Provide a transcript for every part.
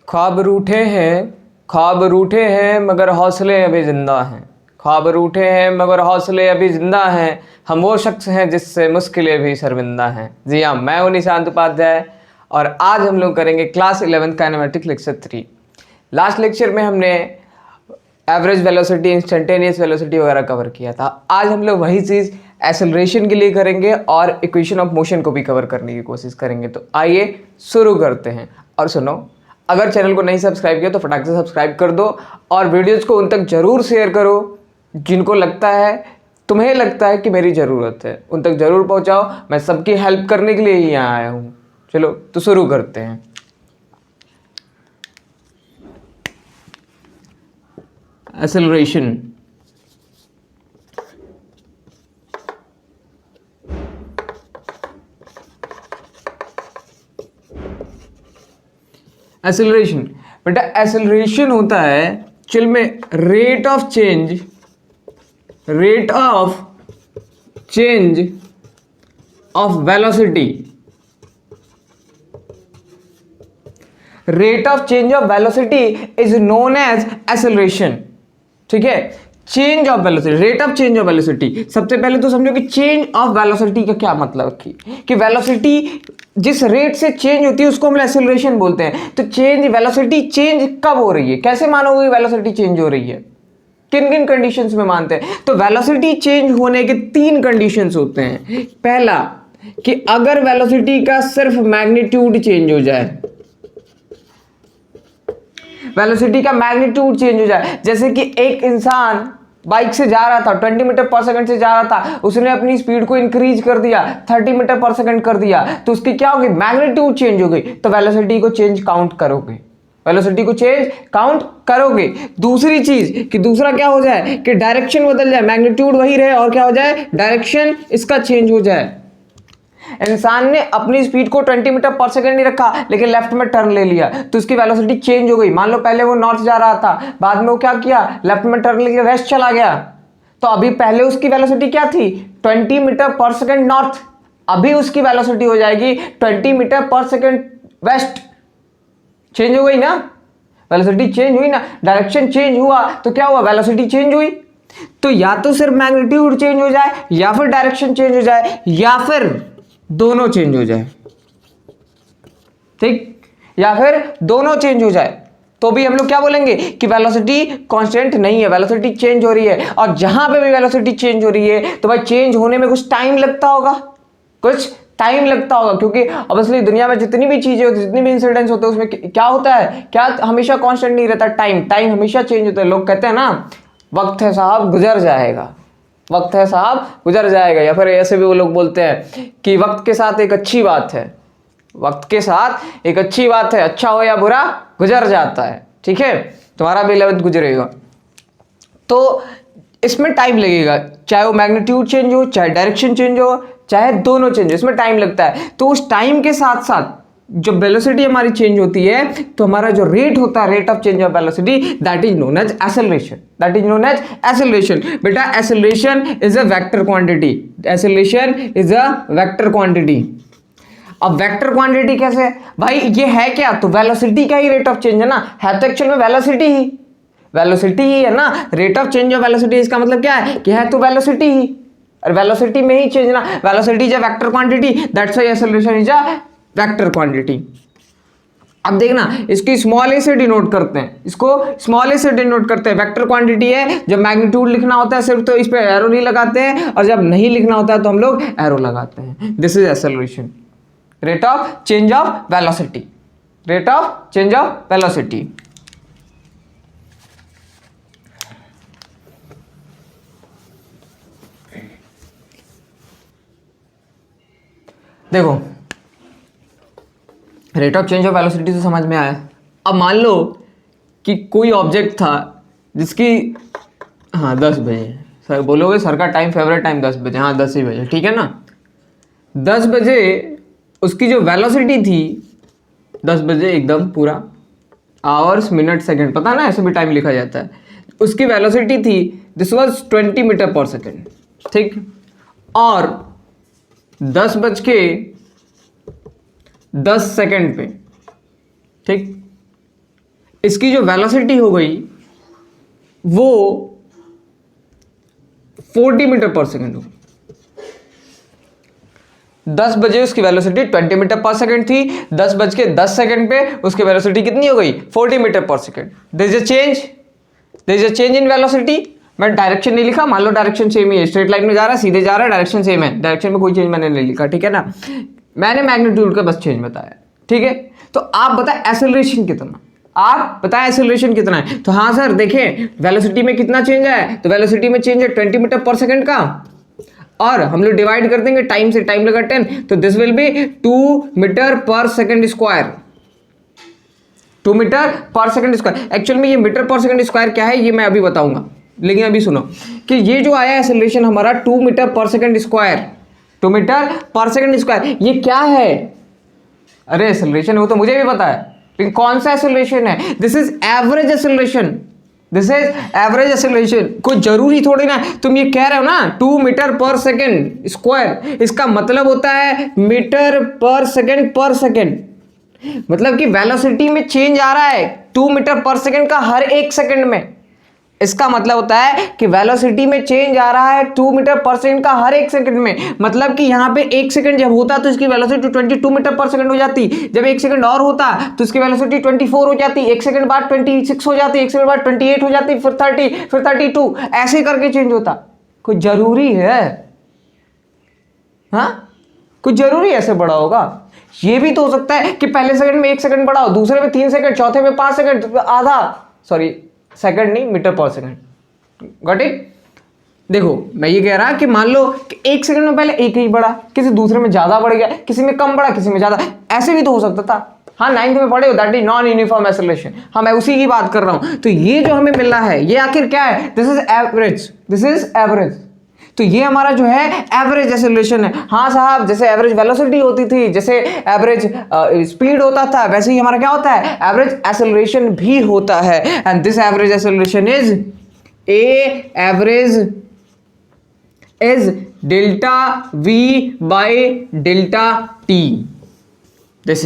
ख्वाब रूठे हैं मगर हौसले अभी ज़िंदा हैं। ख्वाब रूठे हैं मगर हौसले अभी ज़िंदा हैं। हम वो शख्स हैं जिससे मुश्किलें भी शर्मिंदा हैं। जी हाँ, मैं हूँ निशांत उपाध्याय और आज हम लोग करेंगे class 11 kinematic lecture 3। Last lecture में हमने एवरेज वेलोसिटी, इंस्टेंटेनियस वेलोसिटी वगैरह कवर किया था। आज हम लोग वही चीज़ एक्सेलरेशन के लिए करेंगे और इक्वेशन ऑफ मोशन को भी कवर करने की कोशिश करेंगे। तो आइए शुरू करते हैं। और सुनो, अगर चैनल को नहीं सब्सक्राइब किया तो फटाक से सब्सक्राइब कर दो और वीडियोज़ को उन तक ज़रूर शेयर करो जिनको लगता है, तुम्हें लगता है कि मेरी ज़रूरत है, उन तक ज़रूर पहुंचाओ। मैं सबकी हेल्प करने के लिए ही यहाँ आया हूँ। चलो तो शुरू करते हैं। एक्सेलरेशन। एक्सेलरेशन बेटा, एक्सेलरेशन होता है चल में rate of change of velocity. Rate of change of velocity is known as acceleration. ठीक है, change of velocity, rate of change of velocity. सबसे पहले तो समझो कि चेंज ऑफ वेलोसिटी का क्या मतलब कि वेलोसिटी जिस रेट से चेंज होती है उसको हम एक्सेलरेशन बोलते हैं। तो चेंज, वेलोसिटी चेंज कब हो रही है, कैसे मानोगे वेलोसिटी चेंज हो रही है, किन किन कंडीशंस में मानते हैं? तो वेलोसिटी चेंज होने के 3 कंडीशंस होते हैं। पहला कि अगर वेलोसिटी का सिर्फ मैग्नीट्यूड चेंज हो जाए, वेलोसिटी का मैग्नीट्यूड चेंज हो जाए। जैसे कि एक इंसान बाइक से जा रहा था, 20 मीटर पर सेकंड से जा रहा था, उसने अपनी स्पीड को इंक्रीज कर दिया, 30 मीटर पर सेकंड कर दिया, तो उसकी क्या होगी, मैग्नीट्यूड चेंज हो गई। तो वेलोसिटी को चेंज काउंट करोगे, वेलोसिटी को चेंज काउंट करोगे। दूसरी चीज कि दूसरा क्या हो जाए कि डायरेक्शन बदल जाए, मैग्नीट्यूड वही रहे और क्या हो जाए, डायरेक्शन इसका चेंज हो जाए। इंसान ने अपनी स्पीड को 20 मीटर पर सेकंड नहीं रखा लेकिन लेफ्ट में टर्न ले लिया तो उसकी वेलोसिटी चेंज हो गई। मान लो पहले वो नॉर्थ जा रहा था, बाद में वो क्या किया, लेफ्ट में टर्न लेके वेस्ट चला गया। तो अभी पहले उसकी वेलोसिटी क्या थी, 20 मीटर पर सेकंड नॉर्थ, अभी उसकी वेलोसिटी हो जाएगी 20 metre per second waste. Change हो गई ना, वेलोसिटी चेंज हुई ना, डायरेक्शन चेंज हुआ तो क्या हुआ, वेलोसिटी चेंज हुई। तो या तो सिर्फ मैग्नीट्यूड चेंज हो जाए या फिर डायरेक्शन चेंज हो जाए या फिर दोनों चेंज हो जाए। ठीक, या फिर दोनों चेंज हो जाए तो भी हम लोग क्या बोलेंगे कि वेलोसिटी कांस्टेंट नहीं है, वेलोसिटी चेंज हो रही है। और जहां पे भी वेलोसिटी चेंज हो रही है तो भाई चेंज होने में कुछ टाइम लगता होगा, कुछ टाइम लगता होगा, क्योंकि ऑब्वियसली दुनिया में जितनी भी चीजें होती है, जितनी भी इंसिडेंट्स होते हैं, उसमें क्या होता है, क्या हमेशा कांस्टेंट नहीं रहता, टाइम हमेशा चेंज होता है। लोग कहते हैं ना, वक्त है साहब गुजर जाएगा, वक्त है साहब गुजर जाएगा। या फिर ऐसे भी वो लोग बोलते हैं कि वक्त के साथ एक अच्छी बात है, वक्त के साथ एक अच्छी बात है, अच्छा हो या बुरा गुजर जाता है। ठीक है, तुम्हारा भी 11th गुजरेगा तो इसमें टाइम लगेगा, चाहे वो मैग्नीट्यूड चेंज हो, चाहे डायरेक्शन चेंज हो, चाहे दोनों चेंज, इसमें टाइम लगता है। तो उस टाइम के साथ साथ जब वेलोसिटी हमारी चेंज होती है तो हमारा जो रेट होता है, rate of change of velocity, that is known as acceleration, that is known as acceleration. बेटा acceleration is a vector quantity, acceleration is a vector quantity. अब वेक्टर क्वांटिटी कैसे भाई, ये है क्या, तो वेलोसिटी का ही रेट ऑफ चेंज है ना, है तो एक्चुअल में वेलोसिटी ही है ना। Rate of change of velocity इसका मतलब क्या है कि है तो वेलोसिटी ही, और वेलोसिटी में ही चेंज ना, velocity is a vector quantity, that's why acceleration is a vector quantity. अब देखना, इसकी स्मॉल ए से डिनोट करते हैं, इसको स्मॉल ए से डिनोट करते हैं। वेक्टर क्वांटिटी है, जब मैग्नीट्यूड लिखना होता है सिर्फ तो इस पे एरो नहीं लगाते हैं, और जब नहीं लिखना होता है तो हम लोग एरो लगाते हैं। This is acceleration, rate of change of velocity, rate of change of velocity. देखो, rate of change of velocity तो समझ में आया। अब मान लो कि कोई ऑब्जेक्ट था जिसकी, हाँ 10 बजे, सर बोलोगे सर का टाइम, फेवरेट टाइम 10 बजे, हाँ 10 ही बजे, ठीक है ना। 10 बजे उसकी जो वेलोसिटी थी, 10 बजे एकदम पूरा, आवर्स मिनट सेकंड, पता ना ऐसे भी टाइम लिखा जाता है, उसकी वेलोसिटी थी, this was 20 metre per second. ठीक, और 10:10 पे, ठीक, इसकी जो वेलोसिटी हो गई वो 40 मीटर पर सेकेंड हो। 10 बजे उसकी वेलोसिटी 20 मीटर पर सेकेंड थी, 10:10 पे उसकी वेलोसिटी कितनी हो गई? 40 metre per second. There is a change in velocity. मैं डायरेक्शन नहीं लिखा, मान लो डायरेक्शन सेम ही है, स्ट्रेट लाइन में जा रहा है, सीधे जा रहा है, डायरेक्शन सेम है, डायरेक्शन में कोई चेंज मैंने नहीं लिखा, ठीक है ना, मैंने मैग्नीट्यूड का बस चेंज बताया, ठीक है। तो आप बताएं एक्सेलरेशन कितना, आप बताएं एक्सेलरेशन कितना है। तो हाँ सर देखें वेलोसिटी में कितना चेंज है, तो वेलोसिटी में चेंज है 20 मीटर पर सेकेंड का, और हम लोग डिवाइड कर देंगे टाइम से, टाइम लगा 10, तो this will B 2 metre per second square. 2 metre per second square. Actual में ये मीटर पर सेकेंड स्क्वायर क्या है ये मैं अभी बताऊंगा, लेकिन अभी सुनो कि ये जो आया एक्सेलरेशन हमारा 2 metre per second square, 2 metre per second square, ये क्या है? अरे एक्सेलरेशन वो तो मुझे भी पता है, लेकिन कौन सा एक्सेलरेशन है? This is average acceleration, this is average acceleration. कोई जरूरी थोड़ी ना, तुम ये कह रहे हो ना 2 मीटर पर सेकेंड स्क्वायर, इसका मतलब होता है मीटर पर सेकेंड, मतलब कि वेलोसिटी में चेंज आ रहा है 2 मीटर पर सेकेंड का हर एक सेकेंड में। इसका मतलब होता है कि वेलोसिटी में चेंज आ रहा है 2 मीटर पर सेकेंड का हर एक सेकंड में। मतलब कि यहां पे एक सेकंड जब होता तो इसकी वेलोसिटी 22 मीटर पर सेकंड हो जाती, जब एक सेकंड और होता तो इसकी वेलोसिटी 24 हो जाती, एक सेकंड बाद 26 हो जाती, एक सेकंड बाद 28 हो जाती, फिर 30, फिर 32, ऐसे करके चेंज होता। कोई जरूरी है? हाँ, कुछ जरूरी ऐसे बड़ा होगा? ये भी तो हो सकता है कि पहले सेकंड में 1 सेकंड बढ़ाओ, दूसरे में 3 सेकंड, चौथे में 5 सेकंड, आधा, सॉरी सेकंड नहीं, metre per second. Got it? देखो मैं ये कह रहा कि मान लो कि 1 सेकंड में पहले एक ही बढ़ा, किसी दूसरे में ज्यादा बढ़ गया, किसी में कम बढ़ा, किसी में ज्यादा, ऐसे भी तो हो सकता था। हाँ 9th में पढ़े हो, that is non uniform acceleration. हाँ मैं उसी की बात कर रहा हूं। तो ये जो हमें मिल रहा है ये आखिर क्या है? This is average, this is average. तो ये हमारा जो है एवरेज एक्सेलरेशन है। हाँ साहब, जैसे एवरेज वेलोसिटी होती थी, जैसे एवरेज स्पीड होता था, वैसे ही हमारा क्या होता है? एवरेज एक्सेलरेशन भी होता है। And this average acceleration is average is delta we by delta T. This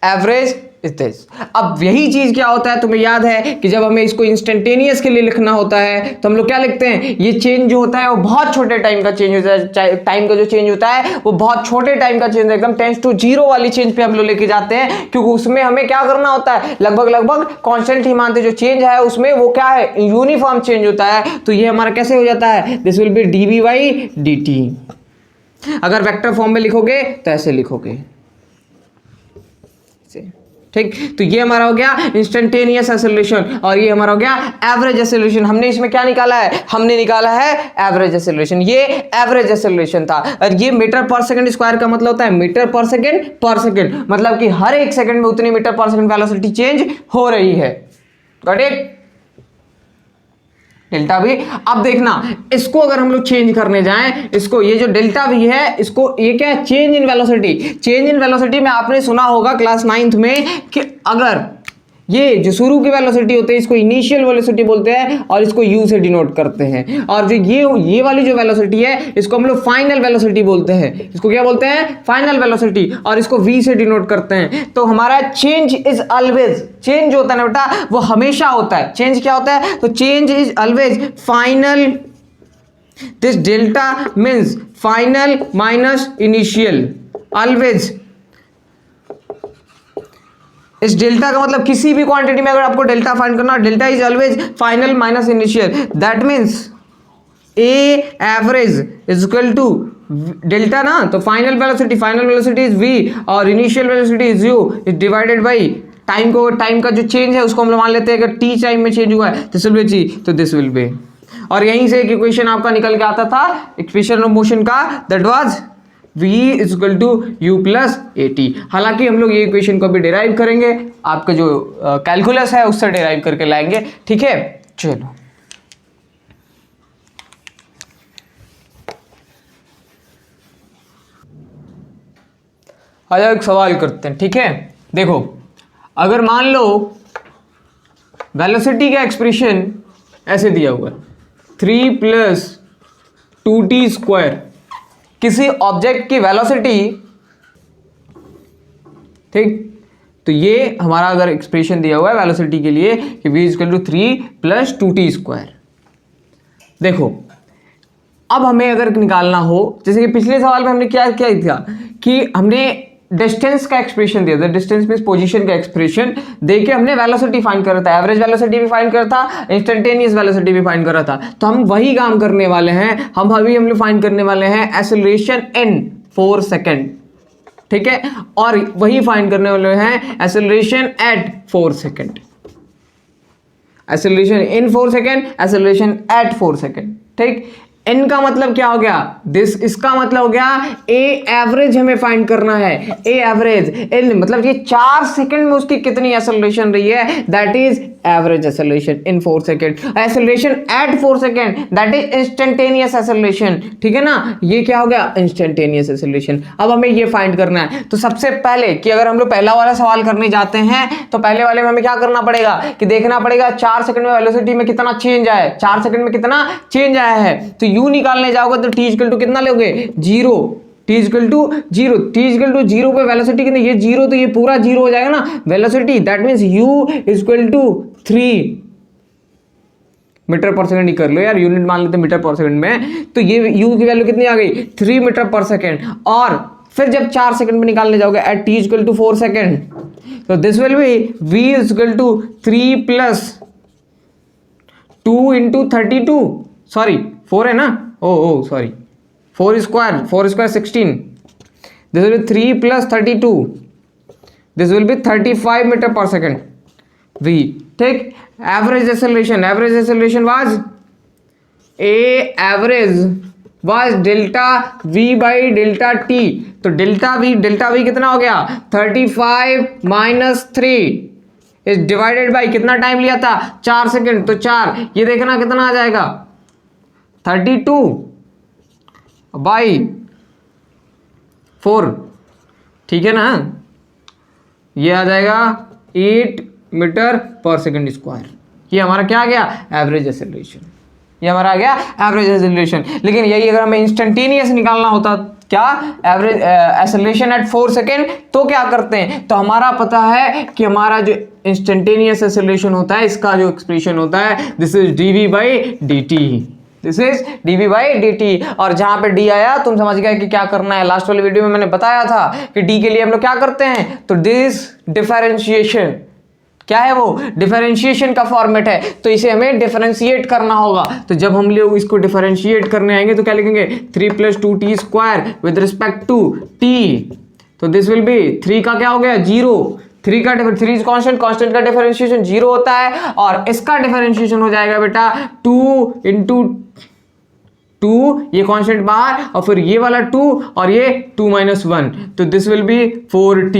average is this. अब यही चीज क्या होता है, तुम्हें याद है कि जब हमें इसको इंस्टेंटेनियस के लिए लिखना होता है तो हम लोग क्या लिखते हैं? ये चेंज जो होता है वो बहुत छोटे टाइम का चेंज होता है। टाइम का जो चेंज होता है वो बहुत छोटे टाइम का चेंज, एकदम 10 to 0 वाली चेंज पे हम लोग लेके जाते हैं, क्योंकि उसमें हमें क्या करना होता है? लगभग कांस्टेंट ही मानते, जो चेंज है उसमें वो क्या है? यूनिफॉर्म चेंज होता है। तो ये हमारा कैसे हो जाता है? This will B dv by dt। अगर वेक्टर फॉर्म में लिखोगे तो ऐसे लिखोगे, ठीक। तो ये हमारा हो गया इंस्टेंटेनियस एक्सेलरेशन और ये हमारा हो गया एवरेज एक्सेलरेशन। हमने इसमें क्या निकाला है? हमने निकाला है एवरेज एक्सेलरेशन। ये एवरेज एक्सेलरेशन था। और ये मीटर पर सेकंड स्क्वायर का मतलब होता है मीटर पर सेकंड, मतलब कि हर एक सेकंड में उतनी metre per second velocity change हो रही है। Got it? Delta we. अब देखना, इसको अगर हम लोग चेंज करने जाएं, इसको, ये जो डेल्टा वी है, इसको, ये क्या है? Change in velocity. Change in velocity में आपने सुना होगा क्लास 9th में कि अगर ये जो शुरू की वेलोसिटी होती है इसको इनिशियल वेलोसिटी बोलते हैं और इसको u से डिनोट करते हैं, और जो ये वाली जो वेलोसिटी है इसको हम लोग फाइनल वेलोसिटी बोलते हैं। इसको क्या बोलते हैं? फाइनल वेलोसिटी, और इसको v से डिनोट करते हैं। तो हमारा चेंज इज ऑलवेज, चेंज जो होता है ना बेटा वो हमेशा होता है। चेंज क्या होता है? तो change is always final, this delta means final minus initial, always. इस डेल्टा का मतलब किसी भी क्वांटिटी में अगर आपको डेल्टा फाइंड करना, delta is always final minus initial. That means a average is equal to delta ना, तो फाइनल वेलोसिटी इज v और initial velocity is u is divided by time को, टाइम का जो चेंज है उसको हम लोग मान लेते हैं अगर t टाइम में चेंज हुआ है दिस विल बी g, तो दिस विल बी। और यहीं से एक इक्वेशन आपका निकल के आता था इक्वेशन ऑफ मोशन का, that was v is equal to u plus at। हालांकि हम लोग ये इक्वेशन को भी डिराइव करेंगे, आपका जो कैलकुलस है उससे डिराइव करके लाएंगे, ठीक है। चलो आ जाओ एक सवाल करते हैं, ठीक है। देखो अगर मान लो वेलोसिटी का एक्सप्रेशन ऐसे दिया हुआ है, 3 + 2t स्क्वायर किसी ऑब्जेक्ट की वेलोसिटी, ठीक, तो ये हमारा अगर एक्सप्रेशन दिया हुआ है वेलोसिटी के लिए कि v = 3 + 2t स्क्वायर। देखो अब हमें अगर निकालना हो, जैसे कि पिछले सवाल में हमने क्या किया था कि हमने डिस्टेंस का एक्सप्रेशन दिया था, डिस्टेंस मींस पोजीशन का एक्सप्रेशन देके हमने वेलोसिटी फाइंड करा था, एवरेज वेलोसिटी भी फाइंड करा था, इंस्टेंटेनियस वेलोसिटी भी फाइंड करा था। तो हम वही काम करने वाले हैं, हम लोग फाइंड करने वाले हैं एक्सेलरेशन इन 4 सेकेंड, ठीक है, और वही फाइंड करने वाले हैं acceleration at 4 second, acceleration in 4 second, acceleration at 4 second, ठीक। n का मतलब क्या हो गया, इसका मतलब हो गया ए एवरेज हमें फाइंड करना है, ए एवरेज, n मतलब ये 4 सेकंड में उसकी कितनी एक्सेलरेशन रही है, that is average acceleration in 4 second, acceleration at 4 second that is instantaneous acceleration, ठीक है ना, ये क्या हो गया इंस्टेंटेनियस एक्सेलरेशन। अब हमें ये फाइंड करना है, तो सबसे पहले कि अगर हम लोग पहला वाला सवाल करने जाते हैं तो पहले वाले में हमें क्या करना पड़ेगा कि देखना पड़ेगा 4 सेकंड में वेलोसिटी में कितना चेंज आया है, 4 सेकंड में कितना चेंज आया है। तो u निकालने जाओगे तो t = कितना लोगे 0, t = 0, t = 0 पे वेलोसिटी कितनी, ये 0 तो ये पूरा 0 हो जाएगा ना velocity, that means u = 3 metre per second ही कर लो यार, यूनिट मान लेते मीटर पर सेकंड में, तो ये u की वैल्यू कितनी आ गई 3 मीटर पर सेकंड। और फिर जब 4 सेकंड में निकालने जाओगे एट t = 4 सेकंड, तो this will be v = 3 + 2 × 32, sorry 4 है ना, oh sorry 4 square 16, this will be 3 + 32, this will be 35 meter per second v, ठीक। Average acceleration was delta v by delta t, तो डेल्टा v कितना हो गया 35 - 3 is divided by कितना time लिया था 4 सेकंड, तो 4, ये देखना कितना आ जाएगा 32 बाई 4, ठीक है ना, ये आ जाएगा 8 मीटर पर सेकंड स्क्वायर। ये हमारा क्या आ गया एवरेज एक्सेलरेशन, ये हमारा आ गया एवरेज एक्सेलरेशन। लेकिन यही अगर हमें इंस्टेंटेनियस निकालना होता क्या एवरेज एक्सेलरेशन एट 4 सेकेंड, तो क्या करते हैं, तो हमारा पता है कि हमारा जो इंस्टेंटेनियस एक्सेलरेशन होता है इसका जो एक्सप्रेशन होता है this is dv/dt, this is dv/dt। और जहां पे d आया तुम समझ गए कि क्या करना है, लास्ट वाले वीडियो में मैंने बताया था कि d के लिए हम लोग क्या करते हैं, तो दिस डिफरेंशिएशन क्या है, वो डिफरेंशिएशन का फॉर्मेट है, तो इसे हमें डिफरेंशिएट करना होगा। तो जब हम लोग इसको डिफरेंशिएट करने आएंगे तो क्या लिखेंगे 3 + 2t square with respect to t, तो दिस विल बी 3 का क्या हो गया 0, 3 इज कांस्टेंट का डिफरेंशिएशन 0 होता है, और इसका डिफरेंशिएशन हो जाएगा बेटा 2 × 2, ये कांस्टेंट बाहर, और फिर ये वाला 2 और ये 2 - 1, तो this will B 4t,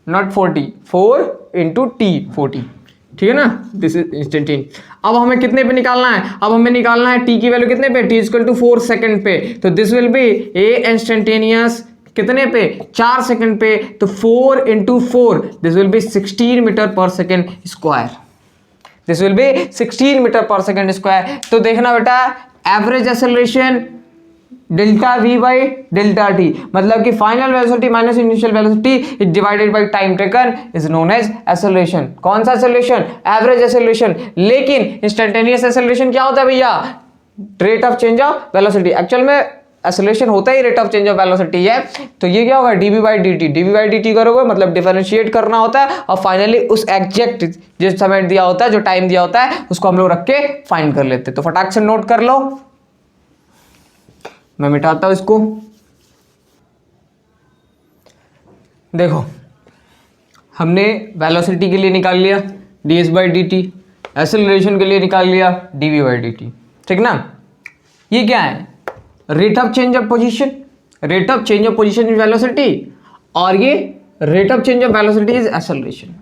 not 40, 4 × t 40, ठीक है ना, दिस इज इंस्टेंटेनियस। अब हमें कितने पे निकालना है, अब हमें निकालना है t की वैल्यू कितने पे, t = 4 सेकंड पे, तो this will be a instantaneous कितने पे 4 सेकंड पे, तो 4 × 4 this will be 16 metre per second square, this will be 16 metre per second square. तो देखना बेटा average acceleration delta v by delta t, मतलब कि final velocity minus initial velocity is divided by time taken is known as acceleration. कौन सा acceleration, average acceleration. लेकिन instantaneous acceleration क्या होता है भैया, rate of change of velocity. Actual में एक्सेलरेशन होता ही rate of change of velocity है, तो ये क्या होगा dv/dt करोगे मतलब डिफरेंशिएट करना होता है, और फाइनली उस एग्जैक्ट जिस समय दिया होता है, जो टाइम दिया होता है, उसको हम लोग रख के फाइंड कर लेते हैं। तो फटाक से नोट कर लो, मैं मिटाता हूं इसको। देखो हमने वेलोसिटी के लिए निकाल लिया ds/dt, एक्सेलरेशन के लिए निकाल लिया dv/dt, ठीक ना। ये क्या है, rate of change of position, rate of change of position is velocity, और ये rate of change of velocity is acceleration.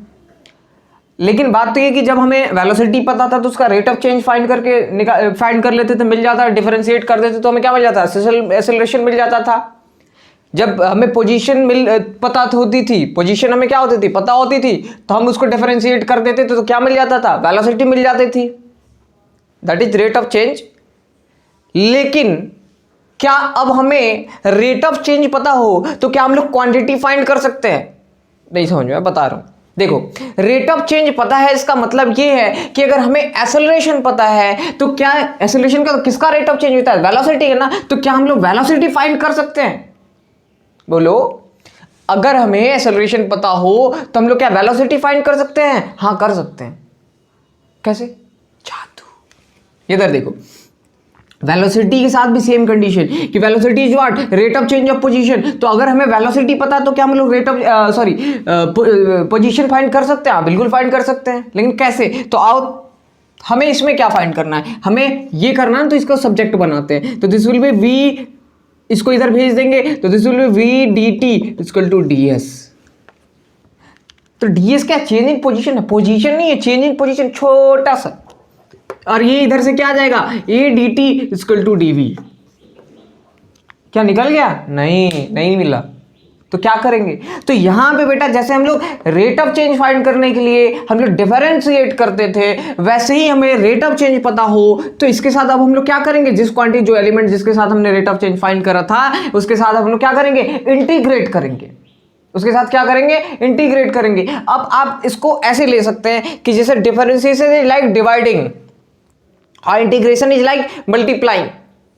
लेकिन बात तो ये कि जब हमें वेलोसिटी पता था तो उसका रेट ऑफ चेंज फाइंड कर लेते थे, मिल जाता, डिफरेंशिएट कर देते तो हमें क्या मिल जाता, एक्सेलरेशन मिल जाता था। जब हमें पोजीशन पता होती थी, पोजीशन हमें क्या होती थी, पता होती थी, तो हम उसको डिफरेंशिएट कर देते थे तो क्या मिल जाता था, वेलोसिटी मिल जाती थी। That is rate of change. लेकिन क्या अब हमें रेट ऑफ चेंज पता हो तो क्या हम लोग क्वांटिटी फाइंड कर सकते हैं? नहीं समझ में, बता रहा हूं। देखो, रेट ऑफ चेंज पता है, इसका मतलब ये है कि अगर हमें एक्सेलरेशन पता है तो क्या एक्सेलरेशन का किसका रेट ऑफ चेंज होता है? वेलोसिटी है ना। तो क्या हम लोग वेलोसिटी फाइंड कर सकते हैं? बोलो, अगर हमें एक्सेलरेशन पता हो तो हम लोग क्या वेलोसिटी फाइंड कर सकते हैं? हाँ, कर सकते हैं। कैसे? जादू। इधर देखो, वेलोसिटी के साथ भी सेम कंडीशन कि velocity is what? Rate of change of position. तो अगर हमें वेलोसिटी पता है तो क्या हम लोग रेट ऑफ पोजीशन फाइंड कर सकते हैं? बिल्कुल फाइंड कर सकते हैं। लेकिन कैसे? तो आओ, हमें इसमें क्या फाइंड करना है? हमें ये करना है, तो इसका सब्जेक्ट बनाते हैं। तो दिस विल बी v, इसको इधर भेज देंगे तो this will be v dt equal to ds। तो ds क्या? चेंज इन पोजीशन है, पोजीशन नहीं है, चेंज इन पोजीशन, छोटा सा। और ये इधर से क्या आ जाएगा? a dt equal to dv। क्या निकल गया? नहीं मिला। तो क्या करेंगे? तो यहां पे बेटा जैसे हम लोग रेट ऑफ चेंज फाइंड करने के लिए हम लोग डिफरेंशिएट करते थे, वैसे ही हमें रेट ऑफ चेंज पता हो तो इसके साथ अब हम लोग क्या करेंगे? जिस क्वांटिटी, जो एलिमेंट जिसके साथ हमने रेट ऑफ चेंज फाइंड करा था, उसके साथ हम लोग क्या करेंगे? इंटीग्रेट करेंगे। उसके साथ क्या करेंगे? इंटीग्रेट करेंगे। अब आप इसको ऐसे ले सकते हैं कि जैसे डिफरेंशिएशन इज लाइक डिवाइडिंग और इंटीग्रेशन इज लाइक मल्टीप्लाइंग,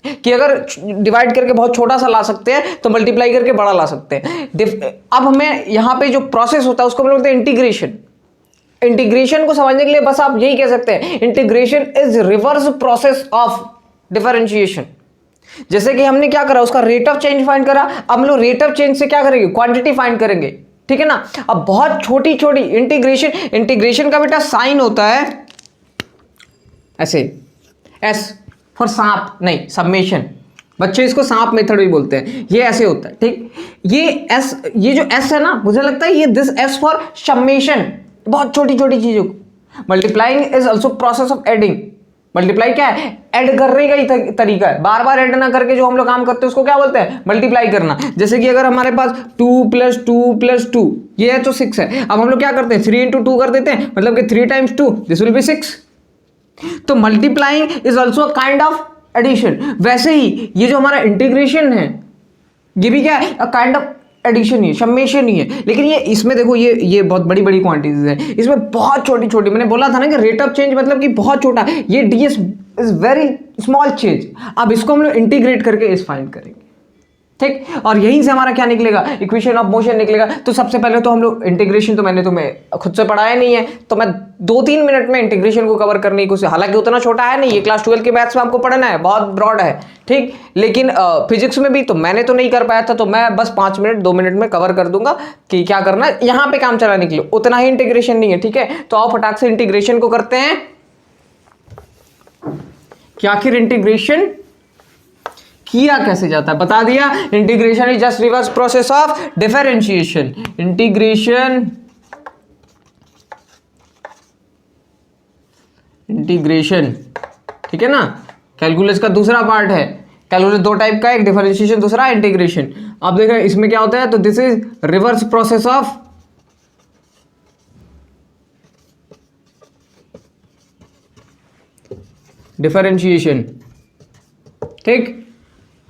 कि अगर डिवाइड करके बहुत छोटा सा ला सकते हैं तो मल्टीप्लाई करके बड़ा ला सकते हैं। अब हमें यहां पे जो प्रोसेस होता है उसको हम लोग बोलते हैं इंटीग्रेशन। इंटीग्रेशन को समझने के लिए बस आप यही कह सकते हैं, integration is reverse process of differentiation. जैसे कि हमने क्या करा? उसका रेट ऑफ चेंज फाइंड करा। अब हम लोग रेट ऑफ चेंज से क्या करेंगे? क्वांटिटी फाइंड करेंगे। ठीक है ना। अब बहुत छोटी छोटी इंटीग्रेशन का बेटा साइन होता है ऐसे, एस फॉर सांप, नहीं समेशन, बच्चे इसको सांप मेथड भी बोलते हैं। ये ऐसे होता है, ठीक। ये एस, ये जो एस है ना, मुझे लगता है ये दिस एस फॉर समेशन, बहुत छोटी छोटी चीजों को। Multiplying is also process of adding. Multiply क्या है? ऐड करने का ही तरीका है। बार बार ऐड ना करके जो हम लोग काम करते हैं उसको क्या बोलते हैं? मल्टीप्लाई करना। जैसे कि अगर हमारे पास 2 + 2 + 2 ये है तो 6 है। अब हम लोग क्या करते हैं? 3 × 2 कर देते हैं, मतलब कि 3 × 2 दिस विल बी 6। तो multiplying is also a kind of addition. वैसे ही ये जो हमारा इंटीग्रेशन है ये भी क्या है? अ काइंड ऑफ एडिशन ही है, समेशन ही है। लेकिन ये इसमें देखो, ये बहुत बड़ी बड़ी क्वांटिटीज है, इसमें बहुत छोटी छोटी, मैंने बोला था ना कि रेट ऑफ चेंज मतलब कि बहुत छोटा। ये ds is very small change. अब इसको हम लोग इंटीग्रेट करके इस फाइंड करेंगे, ठीक। और यहीं से हमारा क्या निकलेगा? इक्वेशन ऑफ मोशन निकलेगा। तो सबसे पहले तो हम लोग इंटीग्रेशन, तो मैंने तुम्हें खुद से पढ़ाया नहीं है, तो मैं 2-3 मिनट में इंटीग्रेशन को कवर करने की कोशिश, हालांकि उतना छोटा है नहीं, ये क्लास 12 के मैथ्स में आपको पढ़ना है, बहुत ब्रॉड है, ठीक। लेकिन फिजिक्स में भी तो मैंने तो नहीं कर पाया था, तो मैं बस 5 मिनट 2 मिनट में कवर कर दूंगा कि क्या करना है। यहाँ पे काम चलाने के लिए उतना ही इंटीग्रेशन नहीं है, ठीक है। तो आओ फटाक से इंटीग्रेशन को करते हैं कि आखिर इंटीग्रेशन किया कैसे जाता है, बता दिया। Integration is just reverse process of differentiation. Integration, ठीक है ना। कैलकुलस का दूसरा पार्ट है। कैलकुलस 2 टाइप का, एक डिफरेंशिएशन, दूसरा इंटीग्रेशन। अब देख रहे हैं इसमें क्या होता है, तो this is reverse process of differentiation, ठीक।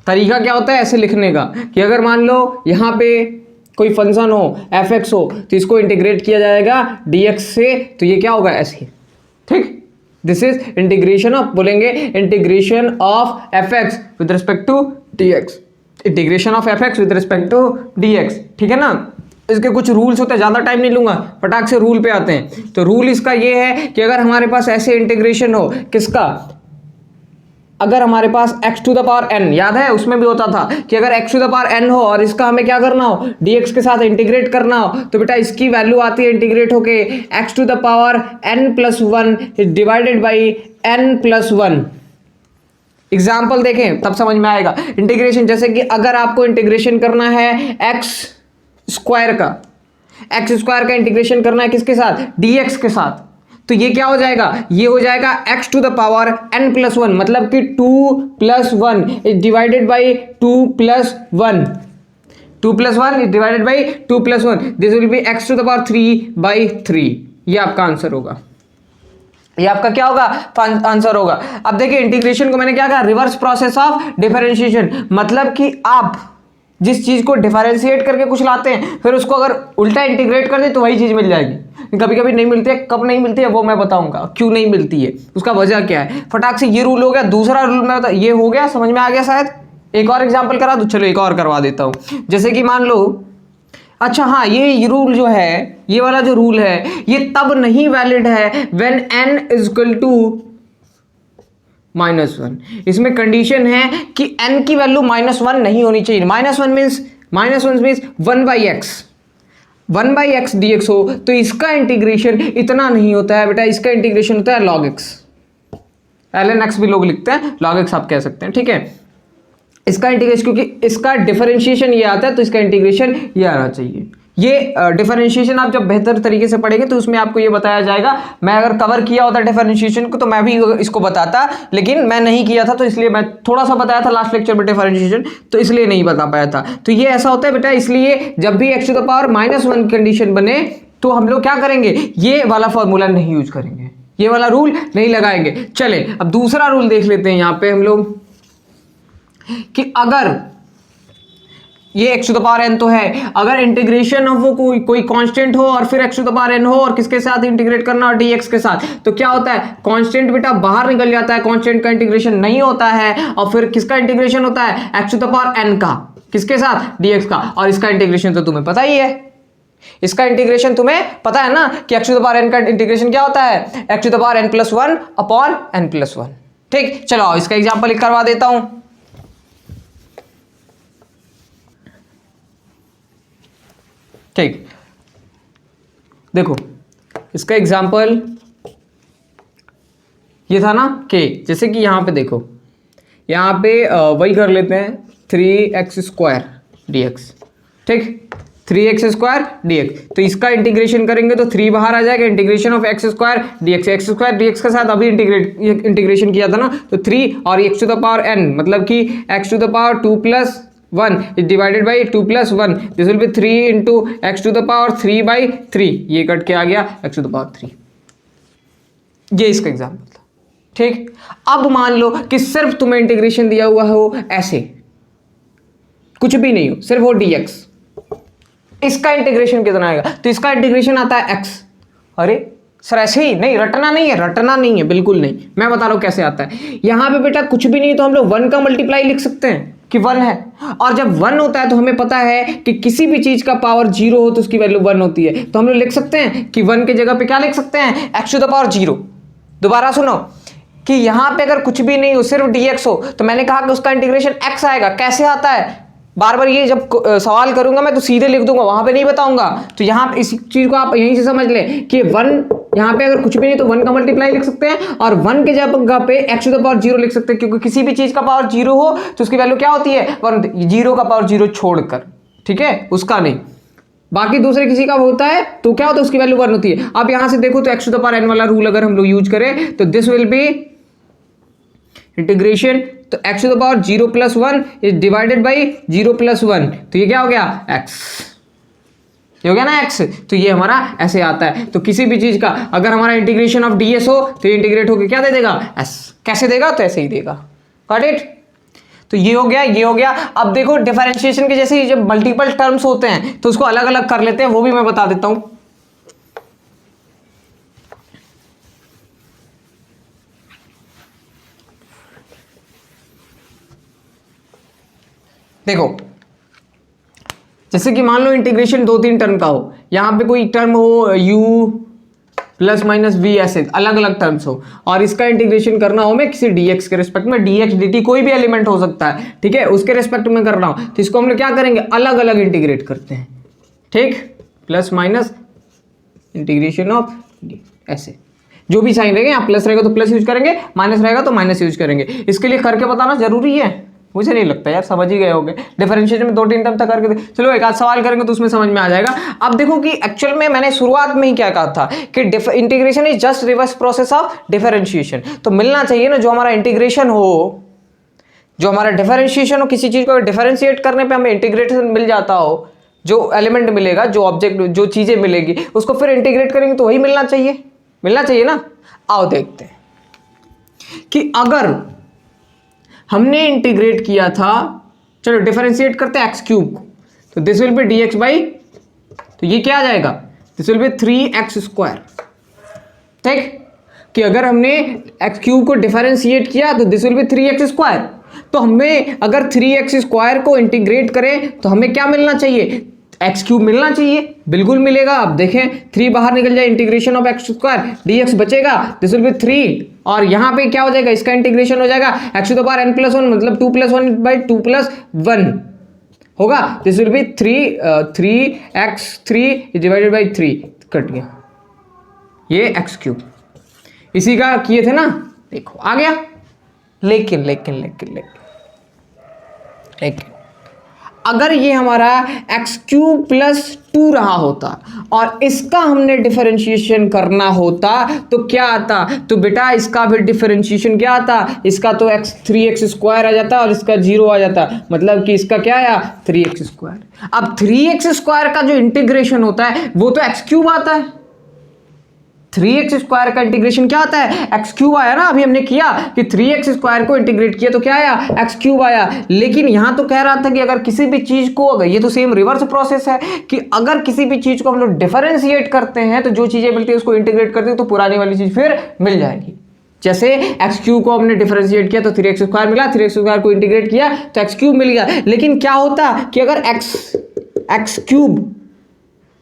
तरीका क्या होता है ऐसे लिखने का कि अगर मान लो यहां पे कोई फंक्शन हो f(x) हो तो इसको इंटीग्रेट किया जाएगा dx से, तो ये क्या होगा? ऐसे, ठीक। दिस इज इंटीग्रेशन ऑफ, बोलेंगे integration of fx with respect to dx। Integration of fx with respect to dx, ठीक है ना। इसके कुछ रूल्स होते हैं, ज्यादा टाइम नहीं लूंगा, फटाक से रूल पे आते हैं। तो रूल इसका ये है कि अगर हमारे पास ऐसे इंटीग्रेशन हो, किसका? अगर हमारे पास x⁴n, याद है उसमें भी होता था कि अगर x⁴n हो और इसका हमें क्या करना हो? dx के साथ इंटीग्रेट करना हो, तो बेटा इसकी वैल्यू आती है इंटीग्रेट होके x⁴n+1 divided by n+1। Example देखें तब समझ में आएगा इंटीग्रेशन। जैसे कि अगर आपको इंटीग्रेशन करना है x² का इंटीग्रेशन करना है किसके साथ? dx के साथ, तो ये क्या हो जाएगा? ये हो जाएगा x⁴n+1, मतलब कि 2+1 is divided by 2+1। 2+1 is divided by 2+1, this will B x⁴3/3। ये आपका आंसर होगा। ये आपका क्या होगा, आंसर होगा। अब देखिए इंटीग्रेशन को मैंने क्या कहा, रिवर्स प्रोसेस ऑफ डिफरेंशिएशन, मतलब कि आप जिस चीज को डिफरेंशिएट करके कुछ लाते हैं फिर उसको अगर उल्टा इंटीग्रेट कर दे तो वही चीज मिल जाएगी। कभी कभी नहीं मिलती है, कब नहीं मिलती है वो मैं बताऊंगा, क्यों नहीं मिलती है, उसका वजह क्या है। फटाक से ये रूल हो गया। दूसरा रूल मैं बता, ये हो गया, समझ में आ गया शायद। एक और एग्जाम्पल करा दो, चलो एक और करवा देता हूं। जैसे कि मान लो, अच्छा हाँ, ये रूल जो है, ये वाला जो रूल है ये तब नहीं वैलिड है when n is equal to -1। इसमें कंडीशन है कि n की वैल्यू -1 नहीं होनी चाहिए। -1 मीन्स 1/x, 1/x dx हो तो इसका इंटीग्रेशन इतना नहीं होता है बेटा, इसका इंटीग्रेशन होता है log x। ln x भी लोग लिखते हैं, log x आप कह सकते हैं, ठीक है। इसका इंटीग्रेशन, क्योंकि इसका डिफरेंशिएशन ये आता है तो इसका इंटीग्रेशन ये आना चाहिए। ये डिफरेंशिएशन आप जब बेहतर तरीके से पढ़ेंगे तो उसमें आपको ये बताया जाएगा। मैं अगर कवर किया होता डिफरेंशिएशन को तो मैं भी इसको बताता, लेकिन मैं नहीं किया था तो इसलिए मैं थोड़ा सा बताया था लास्ट लेक्चर में डिफरेंशिएशन, तो इसलिए नहीं बता पाया था। तो ये ऐसा होता है बेटा, इसलिए जब भी x to the power -1 condition बने तो हम लोग क्या करेंगे, ये वाला फॉर्मूला नहीं यूज करेंगे, ये वाला रूल नहीं लगाएंगे। चले अब दूसरा रूल देख लेते हैं यहाँ पे हम लोग, कि अगर ये x to the power n तो है, अगर इंटीग्रेशन ऑफ वो कोई कांस्टेंट हो और फिर x to the power n हो और किसके साथ इंटीग्रेट करना, और dx के साथ, तो क्या होता है, कांस्टेंट बेटा बाहर निकल जाता है, कांस्टेंट का इंटीग्रेशन नहीं होता है, और फिर किसका इंटीग्रेशन होता है, x to the power n का, किसके साथ, dx का। और इसका इंटीग्रेशन तो तुम्हें पता ही है, इसका इंटीग्रेशन तुम्हें पता है ना कि x to the power n का इंटीग्रेशन क्या होता है, x to the power n+1 upon n+1। ठीक, चलो इसका एग्जांपल करवा देता हूं। ठीक, देखो इसका एग्जाम्पल ये था ना कि जैसे कि यहां पे देखो, यहां पे वही कर लेते हैं 3x² dx। ठीक, 3x² dx, तो इसका इंटीग्रेशन करेंगे तो 3 बाहर आ जाएगा, integration of x² dx, x² dx के साथ अभी इंटीग्रेशन किया था ना, तो 3 और x to the power n, मतलब कि x to the power 2+1 is divided by 2+1, this will be 3 into x to the power 3/3, ये कट के आ गया x to the power 3। ये इसका एग्जाम्पल था। ठीक, अब मान लो कि सिर्फ तुम्हें इंटीग्रेशन दिया हुआ हो ऐसे, कुछ भी नहीं हो, सिर्फ हो dx, इसका इंटीग्रेशन कितना आएगा, तो इसका इंटीग्रेशन आता है x। अरे सर ऐसे ही नहीं, रटना नहीं है, रटना नहीं है, बिल्कुल नहीं, मैं बता रहा हूं कैसे आता है। यहां पे बेटा कुछ भी नहीं तो हम लोग 1 का मल्टीप्लाई लिख सकते हैं कि 1 है, और जब 1 होता है तो हमें पता है कि किसी भी चीज का पावर 0 हो तो उसकी वैल्यू 1 होती है, तो हम लोग लिख सकते हैं कि 1 के जगह पे क्या लिख सकते हैं, x टू द पावर 0। दोबारा सुनो कि यहां पे अगर कुछ भी नहीं हो, सिर्फ dx हो, तो मैंने कहा कि उसका इंटीग्रेशन x आएगा। कैसे आता है, बार बार ये जब सवाल करूंगा मैं तो सीधे लिख दूंगा, वहां पे नहीं बताऊंगा। तो यहाँ इस चीज को आप यहीं से समझ लें कि 1, यहाँ पे अगर कुछ भी नहीं तो 1 का मल्टीप्लाई लिख सकते हैं, और 1 के जगह पे x टू द पावर 0 लिख सकते हैं, क्योंकि किसी भी चीज का पावर 0 हो तो उसकी वैल्यू क्या होती है, 1। 0 का पावर 0 छोड़कर, ठीक है, उसका नहीं, बाकी दूसरे किसी का होता है तो क्या होता है, उसकी वैल्यू 1 होती है। आप यहां से देखो तो x to the power n वाला रूल अगर हम लोग यूज करें तो दिस विल बी इंटीग्रेशन, तो x to the power 0+1 is divided by 0+1, तो ये क्या हो गया, x, ये हो गया ना x। तो ये हमारा ऐसे आता है। तो किसी भी चीज का अगर हमारा इंटीग्रेशन ऑफ ds हो तो इंटीग्रेट होकर क्या दे देगा, s। कैसे देगा, तो ऐसे ही देगा। Got it. तो ये हो गया, ये हो गया। अब देखो डिफरेंशिएशन के जैसे जब मल्टीपल टर्म्स होते हैं तो उसको अलग अलग कर लेते हैं, वो भी मैं बता देता हूं। देखो जैसे कि मान लो इंटीग्रेशन 2-3 टर्म का हो, यहां पे कोई टर्म हो u +-v, ऐसे अलग अलग टर्म्स हो, और इसका इंटीग्रेशन करना हो मैं किसी dx के रिस्पेक्ट में, dx dt कोई भी एलिमेंट हो सकता है, ठीक है, उसके रिस्पेक्ट में करना हो तो इसको हम लोग क्या करेंगे, अलग अलग इंटीग्रेट करते हैं। ठीक, प्लस इंटीग्रेशन ऑफ ऐसे, जो भी साइन रहेगा, यहाँ प्लस रहेगा तो प्लस यूज करेंगे, माइनस रहेगा तो माइनस यूज करेंगे। इसके लिए करके बताना जरूरी है, मुझे नहीं लगता यार, समझ ही गए होंगे। डिफरेंशिएशन में 2-3 टर्म तक करके चलो एक आध सवाल करेंगे तो उसमें समझ में आ जाएगा। अब देखो कि एक्चुअल में मैंने शुरुआत में ही क्या कहा था कि integration is just reverse process of differentiation. तो मिलना चाहिए ना, जो हमारा इंटीग्रेशन हो, जो हमारा डिफरेंशिएशन हो, किसी चीज को डिफरेंशिएट करने पे हमें इंटीग्रेशन मिल जाता हो, जो एलिमेंट मिलेगा, जो ऑब्जेक्ट, जो चीजें मिलेगी उसको फिर इंटीग्रेट करेंगे तो वही मिलना चाहिए। मिलना चाहिए ना। आओ देखते हैं कि अगर हमने इंटीग्रेट किया था, चलो डिफरेंशिएट करते हैं एक्स क्यूब को, तो this will B D x by, तो ये क्या आ जाएगा, this will B 3x square. ठीक, कि अगर हमने एक्स क्यूब को डिफरेंशिएट किया तो this will B 3x square. तो हमें अगर 3x स्क्वायर को इंटीग्रेट करें तो हमें क्या मिलना चाहिए, एक्स क्यूब मिलना चाहिए। बिल्कुल मिलेगा। आप देखें 3 बाहर निकल जाए, integration of x square dx बचेगा, दिस विल बी 3, और यहां पे क्या हो जाएगा, इसका इंटीग्रेशन हो जाएगा x to the power n + 1, मतलब 2 + 1 बाई 2 + 1 होगा। This will B 3x3 divided by 3, cut गया ये एक्स क्यूब। इसी का किए थे ना, देखो आ गया। लेकिन लेकिन लेकिन लेकिन लेकिन अगर ये हमारा एक्स क्यूब प्लस 2 रहा होता और इसका हमने डिफरेंशिएशन करना होता तो क्या आता, तो बेटा इसका फिर डिफरेंशिएशन क्या आता, इसका तो 3x स्क्वायर आ जाता और इसका 0 आ जाता, मतलब कि इसका क्या आया 3x स्क्वायर। अब 3x स्क्वायर का जो इंटीग्रेशन होता है वो तो एक्स क्यूब आता है। 3x स्क्वायर का इंटीग्रेशन क्या आता है, एक्स क्यूब आया ना। अभी हमने किया कि 3x स्क्वायर को इंटीग्रेट किया तो क्या आया, एक्स क्यूब आया। लेकिन यहां तो कह रहा था कि अगर किसी भी चीज को, अगर ये तो सेम रिवर्स प्रोसेस है कि अगर किसी भी चीज को हम लोग डिफरेंशिएट करते हैं तो जो चीजें मिलती है उसको इंटीग्रेट करते हैं तो पुरानी वाली चीज फिर मिल जाएगी। जैसे एक्स क्यूब को हमने डिफरेंशिएट किया तो 3x स्क्वायर मिला, 3x स्क्वायर को इंटीग्रेट किया तो एक्स क्यूब मिल गया। लेकिन क्या होता कि अगर एक्स क्यूब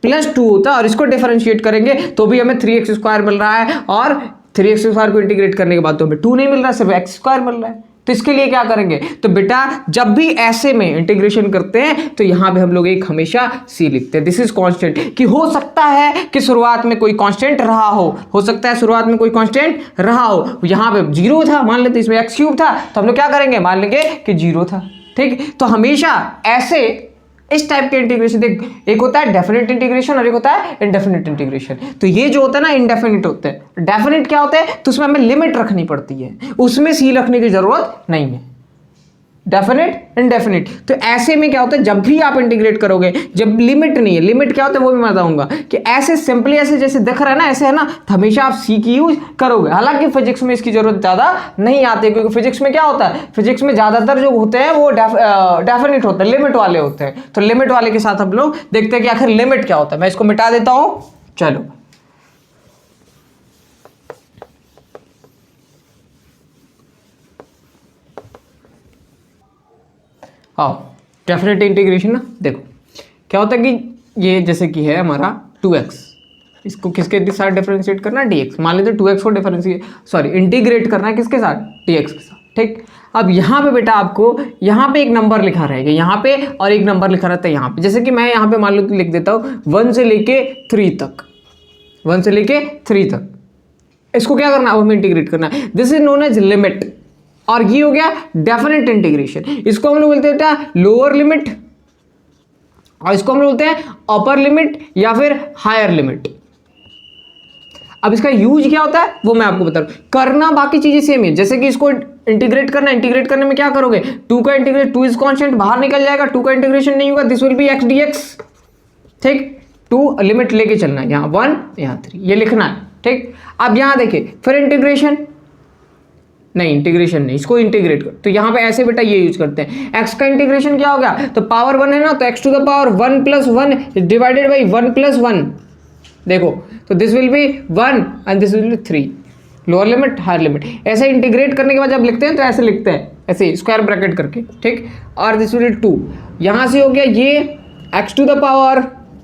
प्लस 2 होता और इसको डिफरेंशिएट करेंगे तो भी हमें 3x स्क्वायर मिल रहा है, और 3x स्क्वायर को इंटीग्रेट करने के बाद तो हमें 2 नहीं मिल रहा, सिर्फ x स्क्वायर मिल रहा है। तो इसके लिए क्या करेंगे, तो बेटा जब भी ऐसे में इंटीग्रेशन करते हैं तो यहां पे हम लोग एक हमेशा c लिखते हैं, दिस इज कांस्टेंट। कि हो सकता है कि शुरुआत में कोई कांस्टेंट रहा हो सकता है शुरुआत में कोई कांस्टेंट रहा हो। यहां पे 0 था, मान लेते इसमें एक्स क्यूब था तो हम लोग क्या करेंगे, मान लेंगे कि 0 था। ठीक, तो हमेशा ऐसे इस टाइप के इंटीग्रेशन, देख एक होता है डेफिनेट इंटीग्रेशन और एक होता है इनडेफिनेट इंटीग्रेशन। तो ये जो होता है ना इनडेफिनेट होते हैं। डेफिनेट क्या होता है, तो उसमें हमें लिमिट रखनी पड़ती है, उसमें सी रखने की जरूरत नहीं है। डेफिनेट इनडेफिनेट, तो ऐसे में क्या होता है जब भी आप इंटीग्रेट करोगे, जब लिमिट नहीं है, लिमिट क्या होता है वो भी मैं बताऊंगा कि ऐसे सिंपली ऐसे जैसे दिख रहा है ना, ऐसे है ना, तो हमेशा आप सी की यूज करोगे। हालांकि फिजिक्स में इसकी जरूरत ज्यादा नहीं आती, क्योंकि फिजिक्स में क्या होता है, फिजिक्स में ज्यादातर जो होते हैं वो डेफिनेट होते हैं, लिमिट वाले होते हैं। तो लिमिट वाले के साथ हम लोग देखते हैं कि आखिर लिमिट क्या होता है। मैं इसको मिटा देता हूं, चलो आओ डेफिनेट इंटीग्रेशन ना, देखो क्या होता है कि ये जैसे कि है हमारा 2x, इसको किसके साथ डिफरेंशिएट करना है, dx। मान लेते 2x को इंटीग्रेट करना है किसके साथ, dx के साथ। ठीक, अब यहाँ पे बेटा आपको यहाँ पे एक नंबर लिखा रहेगा यहाँ पे और एक नंबर लिखा रहता है यहाँ पे। जैसे कि मैं यहाँ पे मान लो लिख देता हूँ 1 से लेके 3 तक, 1 से लेके 3 तक। इसको क्या करना है, हमें इंटीग्रेट करना है। This is known age limit, और ये हो गया डेफिनेट इंटीग्रेशन। इसको हम लोग बोलते हैं लोअर लिमिट, और इसको हम लोग बोलते हैं अपर लिमिट या फिर हायर लिमिट। अब इसका यूज क्या होता है वो मैं आपको बता रहा हूं। करना बाकी चीजें सेम है, जैसे कि इसको इंटीग्रेट करना, इंटीग्रेट करने में क्या करोगे, 2 का इंटीग्रेट, 2 इज कांस्टेंट बाहर निकल जाएगा, 2 का इंटीग्रेशन नहीं होगा, this will B x dx। ठीक, 2 लिमिट लेके चलना है, यहाँ 1 यहाँ 3 ये लिखना है। ठीक, अब यहाँ देखिए फिर इंटीग्रेशन नहीं, इंटीग्रेशन नहीं, इसको इंटीग्रेट कर, तो यहाँ पे ऐसे बेटा ये यूज करते हैं। x का इंटीग्रेशन क्या हो गया, तो पावर 1 है ना, तो x to the power 1 + 1 divided by 1 + 1। देखो तो this will be 1 and this will be 3, lower limit higher limit. ऐसे इंटीग्रेट करने के बाद जब लिखते हैं तो ऐसे लिखते हैं, ऐसे स्क्वायर ब्रैकेट करके। ठीक, और दिस विल बी 2, यहाँ से हो गया ये x to the power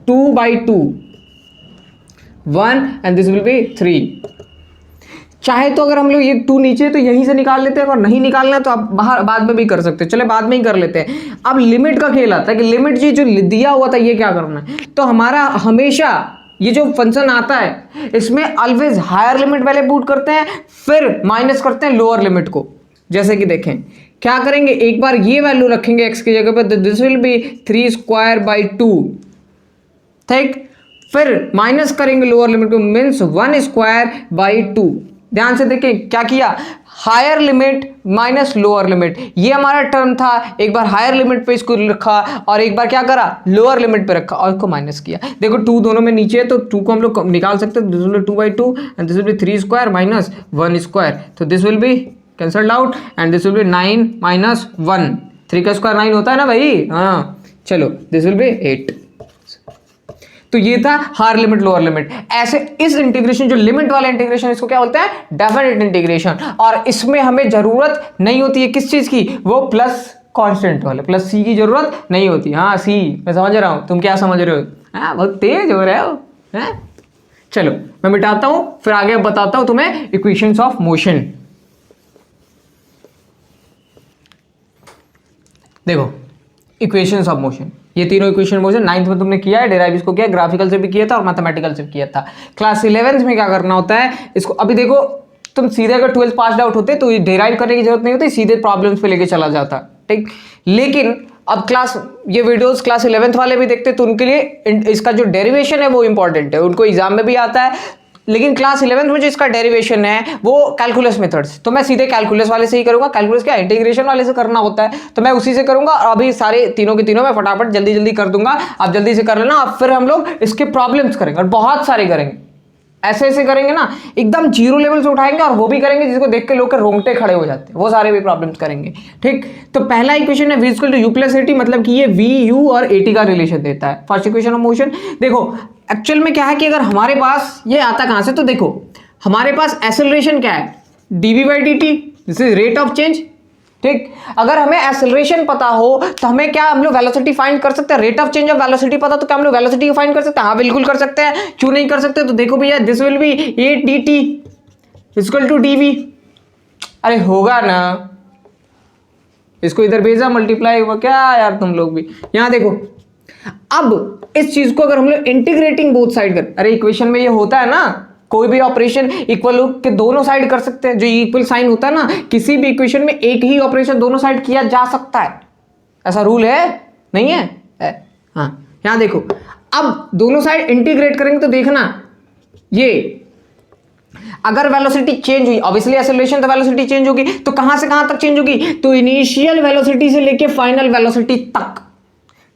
2/2 1 and this will be 3। चाहे तो अगर हम लोग ये 2 नीचे तो यहीं से निकाल लेते हैं, और नहीं निकालना है तो आप बाहर बाद में भी कर सकते हैं। चले बाद में ही कर लेते हैं। अब लिमिट का खेल आता है कि लिमिट जी जो दिया हुआ था ये क्या करना है, तो हमारा हमेशा ये जो फंक्शन आता है इसमें ऑलवेज हायर लिमिट पहले पुट करते हैं, फिर माइनस करते हैं लोअर लिमिट को। जैसे कि देखें क्या करेंगे, एक बार ये वैल्यू रखेंगे x की जगह पर, दिस विल बी 3²/2। ठीक, फिर माइनस करेंगे लोअर लिमिट को, मीन्स 1²/2। ध्यान से देखें क्या किया, higher limit minus lower limit, ये हमारा टर्म था। एक बार हायर लिमिट पे इसको रखा और एक बार क्या करा, लोअर लिमिट पे रखा और इसको माइनस किया। देखो 2 दोनों में नीचे है तो 2 को हम लोग निकाल सकते हैं, this will be 2/2 and this will be 3 square minus 1 square, तो this will be cancelled out and this will be 9 minus 1, 3 का स्क्वायर 9 होता है ना भाई, हाँ चलो दिस विल बी 8। तो ये था हायर लिमिट लोअर लिमिट। ऐसे इस इंटीग्रेशन जो लिमिट वाला इंटीग्रेशन इसको क्या बोलते हैं, डेफिनेट इंटीग्रेशन, और इसमें हमें जरूरत नहीं होती है किस चीज की, वो प्लस कांस्टेंट वाले, प्लस सी की जरूरत नहीं होती। हाँ सी मैं समझ रहा हूं, तुम क्या समझ रहे हो, हाँ बहुत तेज हो रहे हो, हैं? चलो मैं मिटाता हूं फिर आगे बताता हूं तुम्हें इक्वेशंस ऑफ मोशन। देखो इक्वेशंस ऑफ मोशन, ये तीनों इक्वेशन मोशन 9th में तुमने किया है, डेराइव इसको किया, ग्राफिकल से भी किया था और मैथमेटिकल से भी किया था। क्लास 11th में क्या करना होता है इसको, अभी देखो तुम सीधे अगर 12th पास आउट होते तो डेराइव करने की जरूरत नहीं होती, सीधे प्रॉब्लम्स पे लेके चला जाता, ठीक। लेकिन अब ये वीडियोस क्लास 11th वाले भी देखते तो उनके लिए इसका जो डेरिवेशन है वो इंपॉर्टेंट है, उनको एग्जाम में भी आता है। लेकिन क्लास 11th में जो इसका डेरिवेशन है वो कैलकुलस मेथड्स, तो मैं सीधे कैलकुलस वाले से ही करूंगा। कैलकुलस क्या इंटीग्रेशन वाले से करना होता है तो मैं उसी से करूंगा। अभी सारे तीनों के तीनों मैं फटाफट जल्दी जल्दी कर दूंगा, आप जल्दी से कर लेना। अब फिर हम लोग इसके प्रॉब्लम्स करेंगे और बहुत सारे करेंगे, ऐसे ऐसे करेंगे ना, एकदम जीरो लेवल से उठाएंगे और वो भी करेंगे जिसको देख के लोग के रोंगटे खड़े हो जाते हैं, वो सारे भी प्रॉब्लम्स करेंगे, ठीक। तो पहला इक्वेशन है v equal to u plus a t, मतलब कि ये v u और at का रिलेशन देता है। फर्स्ट इक्वेशन ऑफ मोशन, देखो एक्चुअल में क्या है कि अगर हमारे पास ये आता कहां से, तो देखो हमारे पास एक्सेलरेशन क्या है, dv by dt, this is rate of change, ठीक। अगर हमें एक्सेलरेशन पता हो तो हमें क्या, हम लोग वेलोसिटी फाइंड कर सकते हैं। Rate of change of velocity पता तो क्या हम लोग वेलोसिटी फाइंड कर सकते हैं, हाँ बिल्कुल कर सकते हैं, क्यों नहीं कर सकते। तो देखो भैया this will be a d T equal to d v, अरे होगा ना, इसको इधर भेजा मल्टीप्लाई हुआ क्या यार तुम लोग भी। यहां देखो अब इस चीज को अगर हम लोग इंटीग्रेटिंग बोथ साइड कर, अरे इक्वेशन में ये होता है ना, कोई भी ऑपरेशन इक्वल के दोनों साइड कर सकते हैं, जो इक्वल साइन होता है ना, किसी भी इक्वेशन में एक ही ऑपरेशन दोनों साइड किया जा सकता है, ऐसा रूल है नहीं है, हाँ। यहां देखो अब दोनों साइड इंटीग्रेट करेंगे तो देखना, ये अगर वेलोसिटी चेंज हुई, ऑब्वियसली एक्सेलरेशन तो वेलोसिटी चेंज होगी, तो कहां से कहां तक चेंज होगी, तो इनिशियल वेलोसिटी से लेके फाइनल वेलोसिटी तक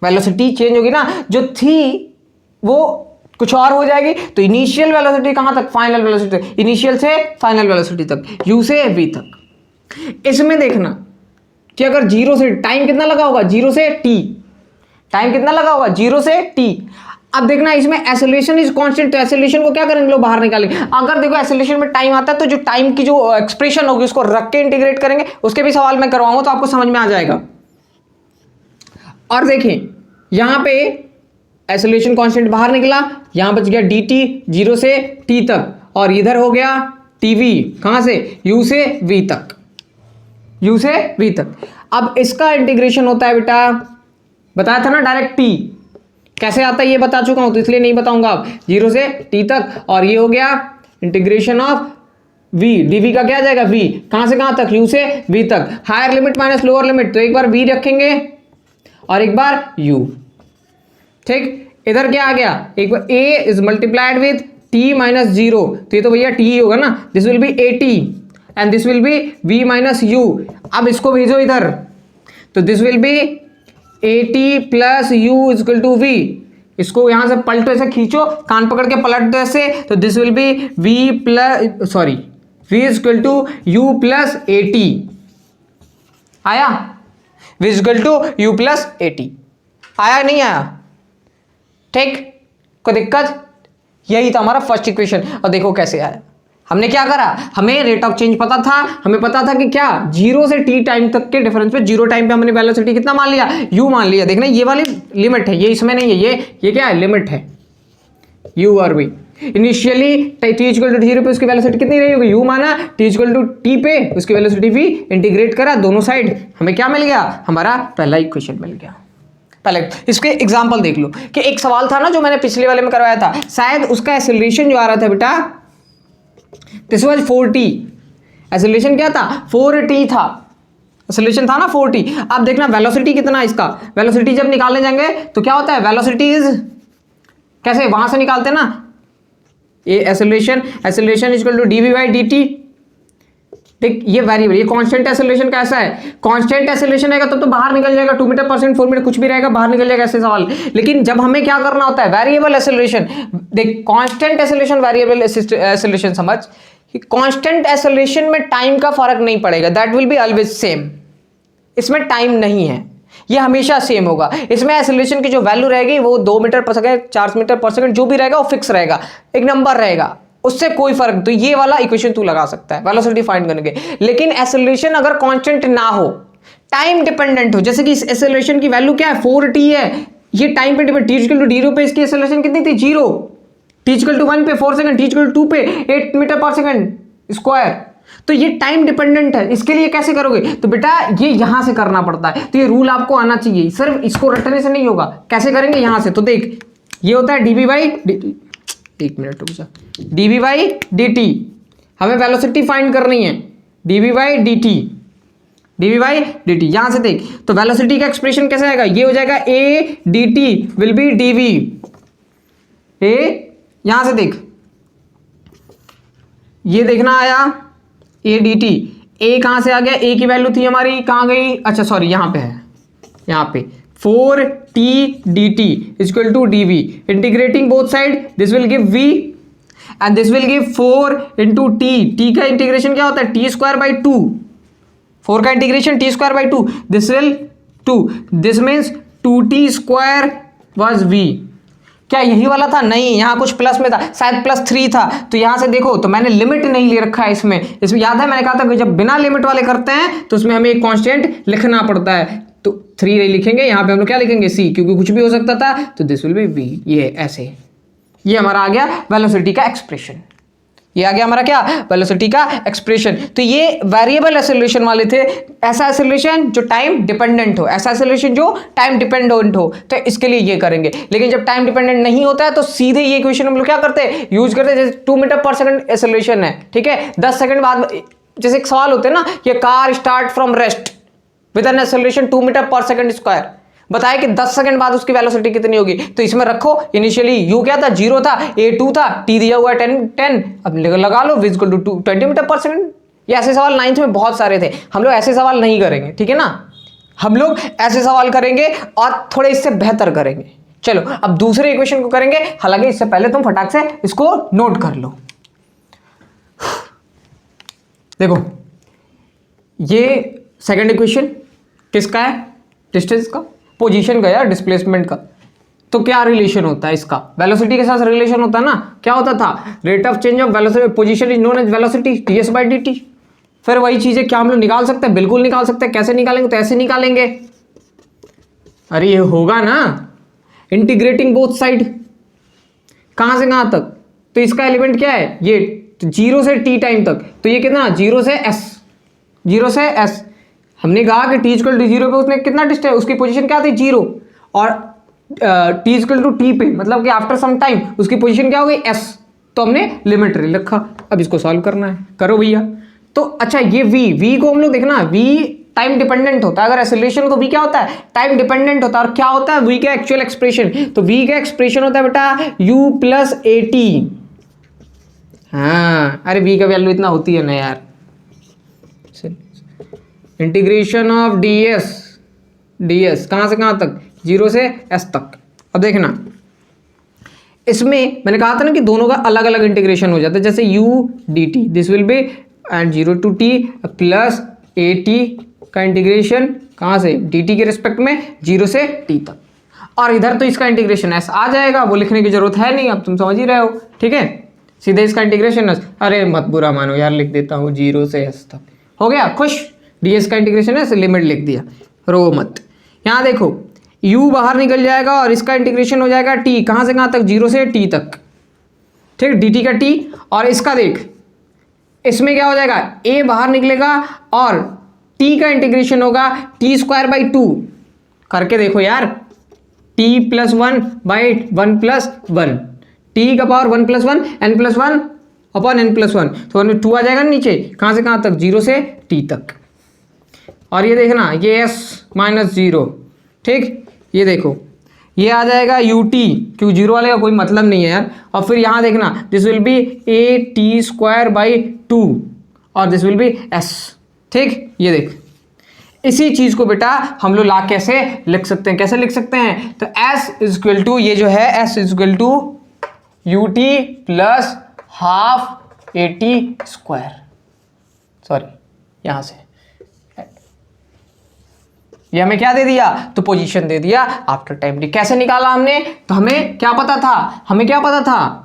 वेलोसिटी चेंज होगी ना, जो थी वो कुछ और हो जाएगी। तो इनिशियल वेलोसिटी कहां तक, फाइनल वेलोसिटी, इनिशियल से फाइनल वेलोसिटी तक, u से v तक। इसमें देखना कि अगर 0 से टाइम कितना लगा होगा, 0 से t, टाइम कितना लगा होगा 0 से t। अब देखना इसमें एक्सेलरेशन इज कांस्टेंट, तो एक्सेलरेशन को क्या करेंगे लोग बाहर निकालेंगे। अगर देखो एक्सेलरेशन में टाइम आता है तो जो टाइम की जो एक्सप्रेशन होगी उसको रख के इंटीग्रेट करेंगे, उसके भी सवाल मैं करवाऊंगा तो आपको समझ में आ जाएगा। और देखिए यहां पे एक्सेलरेशन कांस्टेंट बाहर निकला, यहां बच गया dt 0 से t तक, और इधर हो गया tv कहां से, u से v तक, u से v तक। अब इसका इंटीग्रेशन होता है बेटा, बताया था ना डायरेक्ट t कैसे आता है ये बता चुका हूं तो इसलिए नहीं बताऊंगा अब, 0 से t तक, और ये हो गया इंटीग्रेशन ऑफ v, dv का क्या आ जाएगा v, कहां से कहां तक, u से v तक। Higher limit minus lower limit, तो एक बार v रखेंगे और एक बार u, ठीक। इधर क्या आ गया, एक बार a is multiplied with t minus 0, तो ये तो भैया t ही होगा ना, this will be at and this will be v minus u। अब इसको भेजो इधर, तो this will be at plus u equal to v, इसको यहां से पलटो, ऐसे खींचो, कान पकड़ के पलट दो ऐसे, तो this will be v plus sorry v equal to u plus at, आया v equal to u plus at, आया नहीं आया, ठीक, कोई दिक्कत। यही था हमारा फर्स्ट इक्वेशन। और देखो कैसे आया, हमने क्या करा, हमें रेट ऑफ चेंज पता था, हमें पता था कि क्या 0 से t टाइम तक के डिफरेंस पे 0 टाइम पे हमने वेलोसिटी कितना मान लिया, u मान लिया। देखना ये वाली लिमिट है, ये इसमें नहीं है, ये क्या है, लिमिट है u और v। Initially t equal to 0 पे उसकी वेलोसिटी कितनी रही होगी, u माना, t इक्वल टू t पे उसकी वेलोसिटी v, इंटीग्रेट करा दोनों साइड, हमें क्या मिल गया, हमारा पहला इक्वेशन मिल गया। पहले इसके एग्जांपल देख लो कि एक सवाल था ना जो मैंने पिछले वाले में करवाया था, शायद उसका एक्सेलरेशन जो आ रहा था बेटा, दिस वाज 4t, एक्सेलरेशन क्या था 4t था, एक्सेलरेशन था ना 4t। अब देखना वेलोसिटी कितना है इसका, वेलोसिटी जब निकालने जाएंगे तो क्या होता है, वेलोसिटी इज कैसे वहां से निकालते हैं ना, ये acceleration equal to dv by dt, देख ये वेरिएबल, ये कांस्टेंट एक्सेलरेशन का ऐसा है, कांस्टेंट एक्सेलरेशन रहेगा तो बाहर निकल जाएगा 2 मीटर पर सेकंड 4 मीटर कुछ भी रहेगा बाहर निकल जाएगा, ऐसे सवाल। लेकिन जब हमें क्या करना होता है, वेरिएबल एक्सेलरेशन, देख कांस्टेंट एक्सेलरेशन वेरिएबल एक्सेलरेशन समझ, कांस्टेंट एक्सेलरेशन में टाइम का फर्क नहीं पड़ेगा, that will be always same. इसमें टाइम नहीं है, ये हमेशा सेम होगा। इसमें एक्सेलरेशन की जो वैल्यू रहेगी वो 2 metre per second 4 metre per second जो भी रहेगा वो फिक्स रहेगा, एक नंबर रहेगा, उससे कोई फर्क। तो ये वाला इक्वेशन तू लगा सकता है वेलोसिटी फाइंड करने के। लेकिन एक्सेलरेशन अगर कांस्टेंट ना हो, टाइम डिपेंडेंट हो, जैसे कि इस एक्सेलरेशन की वैल्यू क्या है 4t है, ये टाइम पे डिपेंड, t इक्वल टू 0 पे इसकी एक्सेलरेशन कितनी थी 0, t इक्वल टू 1 पे 4 सेकंड, t इक्वल टू 2 पे 8 मीटर पर सेकंड स्क्वायर। तो ये टाइम डिपेंडेंट है, इसके लिए कैसे करोगे, तो बेटा ये यहां से करना पड़ता है। तो ये रूल आपको आना चाहिए, सिर्फ इसको रटने से नहीं होगा। कैसे करेंगे, यहां से। तो देख ये होता है dv बाई, एक मिनट रुक जा, dv बाई dt, हमें वेलोसिटी फाइंड करनी है, dv by dt, dv by dt। यहां से देख तो वेलोसिटी का एक्सप्रेशन कैसे आएगा, ये हो जाएगा a dt will be dv, ए यहां से देख ये देखना आया a dt, a कहां से आ गया, a की वैल्यू थी हमारी कहां गई, अच्छा सॉरी यहां पे है, यहां पे 4t dt is equal to dv, integrating both side this will give v and this will give 4 into t, t का इंटीग्रेशन क्या होता है t square by 2, 4 का integration t square by 2, this will 2, this means 2t square was v। क्या यही वाला था, नहीं यहाँ कुछ प्लस में था, शायद +3 था। तो यहाँ से देखो तो मैंने लिमिट नहीं ले रखा है इसमें याद है मैंने कहा था कि जब बिना लिमिट वाले करते हैं तो उसमें हमें एक कांस्टेंट लिखना पड़ता है। तो 3 लिखेंगे, यहाँ पे हम लोग क्या लिखेंगे c, क्योंकि कुछ भी हो सकता था। तो दिस विल बी v, ये ऐसे, ये हमारा आ गया वेलोसिटी का एक्सप्रेशन, ये आ गया हमारा क्या, वेलोसिटी का एक्सप्रेशन। तो ये वेरिएबल एक्सेलरेशन वाले थे, ऐसा एक्सेलरेशन जो टाइम डिपेंडेंट हो, ऐसा एक्सेलरेशन जो टाइम डिपेंडेंट हो, तो इसके लिए ये करेंगे। लेकिन जब टाइम डिपेंडेंट नहीं होता है तो सीधे ये इक्वेशन हम लोग क्या करते हैं, यूज करते हैं। जैसे 2 मीटर पर सेकंड एक्सेलरेशन है, ठीक है, 10 सेकंड बाद, जैसे एक सवाल होते हैं ना, ये car start from rest with an acceleration 2 metre per second square, बताया कि 10 सेकंड बाद उसकी वेलोसिटी कितनी होगी। तो इसमें रखो इनिशियली u क्या था 0 था, a 2 था, t दिया हुआ है 10, अब लगा लो v equal to 20 metre per second. ये ऐसे सवाल 9th में बहुत सारे थे, हम लोग ऐसे सवाल नहीं करेंगे, ठीक है ना, हम लोग ऐसे सवाल करेंगे और थोड़े इससे बेहतर करेंगे। चलो अब दूसरे इक्वेशन को करेंगे, हालांकि इससे पहले तुम फटाक से इसको नोट कर लो। देखो ये सेकंड इक्वेशन किसका है, डिस्टेंस का, पोजीशन का या डिस्प्लेसमेंट का। तो क्या रिलेशन होता है इसका, वेलोसिटी के साथ रिलेशन होता है ना, क्या होता था, rate of change of velocity position is known as velocity ds by dt। फिर वही चीजें क्या हम लोग निकाल सकते हैं, बिल्कुल निकाल सकते हैं। कैसे निकालेंगे, तो ऐसे निकालेंगे, अरे ये होगा ना इंटीग्रेटिंग बोथ साइड, कहां से कहां तक, तो इसका एलिमेंट क्या है ये 0 से t टाइम तक, तो ये कितना 0 से s, 0 से s। हमने कहा कि t इक्वल टू 0 पे उसने कितना डिस्टेंस, उसकी पोजीशन क्या थी 0, और t इक्वल टू t पे मतलब कि आफ्टर सम टाइम उसकी पोजीशन क्या हो गई s, तो हमने लिमिट ले रखा। अब इसको सॉल्व करना है, करो भैया। तो अच्छा ये v को हम लोग देखना, v टाइम डिपेंडेंट होता है, अगर एक्सेलरेशन को v क्या होता है टाइम डिपेंडेंट होता है, और क्या होता है v का एक्चुअल एक्सप्रेशन, तो v का एक्सप्रेशन होता है बेटा u प्लस at। हाँ अरे v का वैल्यू इतना होती है ना यार, इंटीग्रेशन ऑफ ds कहां से कहां तक 0 से s तक। अब देखना इसमें मैंने कहा था ना कि दोनों का अलग अलग इंटीग्रेशन हो जाता है, जैसे u dt this will be and 0 to t plus at का इंटीग्रेशन कहां से dt के रिस्पेक्ट में 0 से t तक, और इधर तो इसका इंटीग्रेशन s आ जाएगा, वो लिखने की जरूरत है नहीं, अब तुम समझ ही रहे हो, ठीक है, सीधे इसका इंटीग्रेशन s। अरे मत बुरा मानो यार, लिख देता हूँ 0 से s तक, हो गया खुश, ds का इंटीग्रेशन है, लिमिट लिख दिया, रो मत। यहाँ देखो u बाहर निकल जाएगा और इसका इंटीग्रेशन हो जाएगा t, कहाँ से कहाँ तक 0 से t तक, ठीक, dt का t, और इसका देख इसमें क्या हो जाएगा a बाहर निकलेगा और t का इंटीग्रेशन होगा t स्क्वायर बाई 2, करके देखो यार, t plus 1 by 1 plus 1, t का power 1 plus 1 n plus 1 upon n plus 1, तो 1 में 2 आ जाएगा नीचे, कहाँ से कहाँ तक 0 से t तक। और ये देखना ये s माइनस 0, ठीक, ये देखो ये आ जाएगा ut, क्यों 0 वाले का कोई मतलब नहीं है यार। और फिर यहाँ देखना this will be a t square by 2, और दिस विल बी s। ठीक, ये देख, इसी चीज को बेटा हम लोग ला कैसे लिख सकते हैं, कैसे लिख सकते हैं, तो s इज इक्वल टू, ये जो है s is equal to ut plus half at square, sorry यहां से ये हमें क्या दे दिया, तो पोजीशन दे दिया आफ्टर टाइम टी। कैसे निकाला हमने, तो हमें क्या पता था, हमें क्या पता था,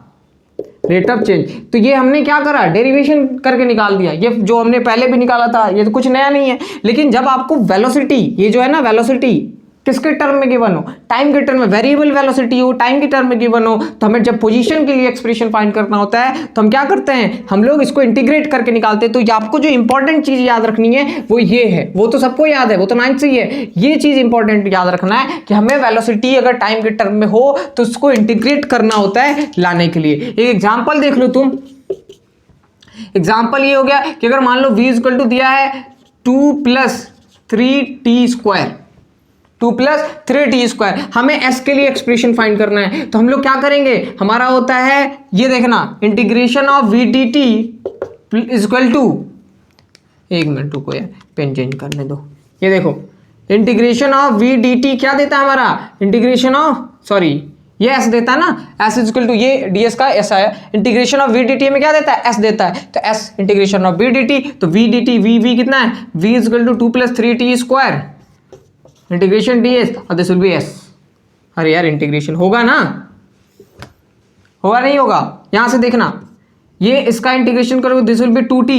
रेट ऑफ चेंज। तो ये हमने क्या करा, डेरिवेशन करके निकाल दिया। ये जो हमने पहले भी निकाला था, ये तो कुछ नया नहीं है। लेकिन जब आपको वेलोसिटी, ये जो है ना वेलोसिटी किसके टर्म में गिवन हो, टाइम के टर्म में, वेरिएबल वेलोसिटी हो, टाइम के टर्म में गिवन हो, तो हमें जब पोजीशन के लिए एक्सप्रेशन फाइंड करना होता है तो हम क्या करते हैं, हम लोग इसको इंटीग्रेट करके निकालते हैं। तो ये आपको जो इंपॉर्टेंट चीज याद रखनी है वो ये है, वो तो सबको याद है, वो तो 9th से ही है। ये चीज इंपॉर्टेंट याद रखना है कि हमें वेलोसिटी अगर टाइम के टर्म में हो तो उसको इंटीग्रेट करना होता है लाने के लिए। एक एग्जाम्पल देख लो तुम, एग्जाम्पल ये हो गया कि अगर मान लो v इक्वल टू दिया है 2 + 3t स्क्वायर, 2 + 3t स्क्वायर, हमें s के लिए एक्सप्रेशन फाइंड करना है। तो हम लोग क्या करेंगे, हमारा होता है ये देखना, integration of v dt is equal to, एक मिनट रुको यार, पेन चेंज करने दो। ये देखो इंटीग्रेशन ऑफ v dt क्या देता है हमारा, इंटीग्रेशन ऑफ, सॉरी ये s देता है ना, s इज इक्वल टू, ये ds का s आया, इंटीग्रेशन ऑफ v dt में क्या देता है, s देता है। तो s integration of v dt, तो v dt v कितना है, v is equal to 2 + 3t square integration ds और दिस विल बी s। अरे यार इंटीग्रेशन होगा ना, होगा नहीं होगा, यहां से देखना, ये इसका इंटीग्रेशन करोगे दिस विल बी 2t,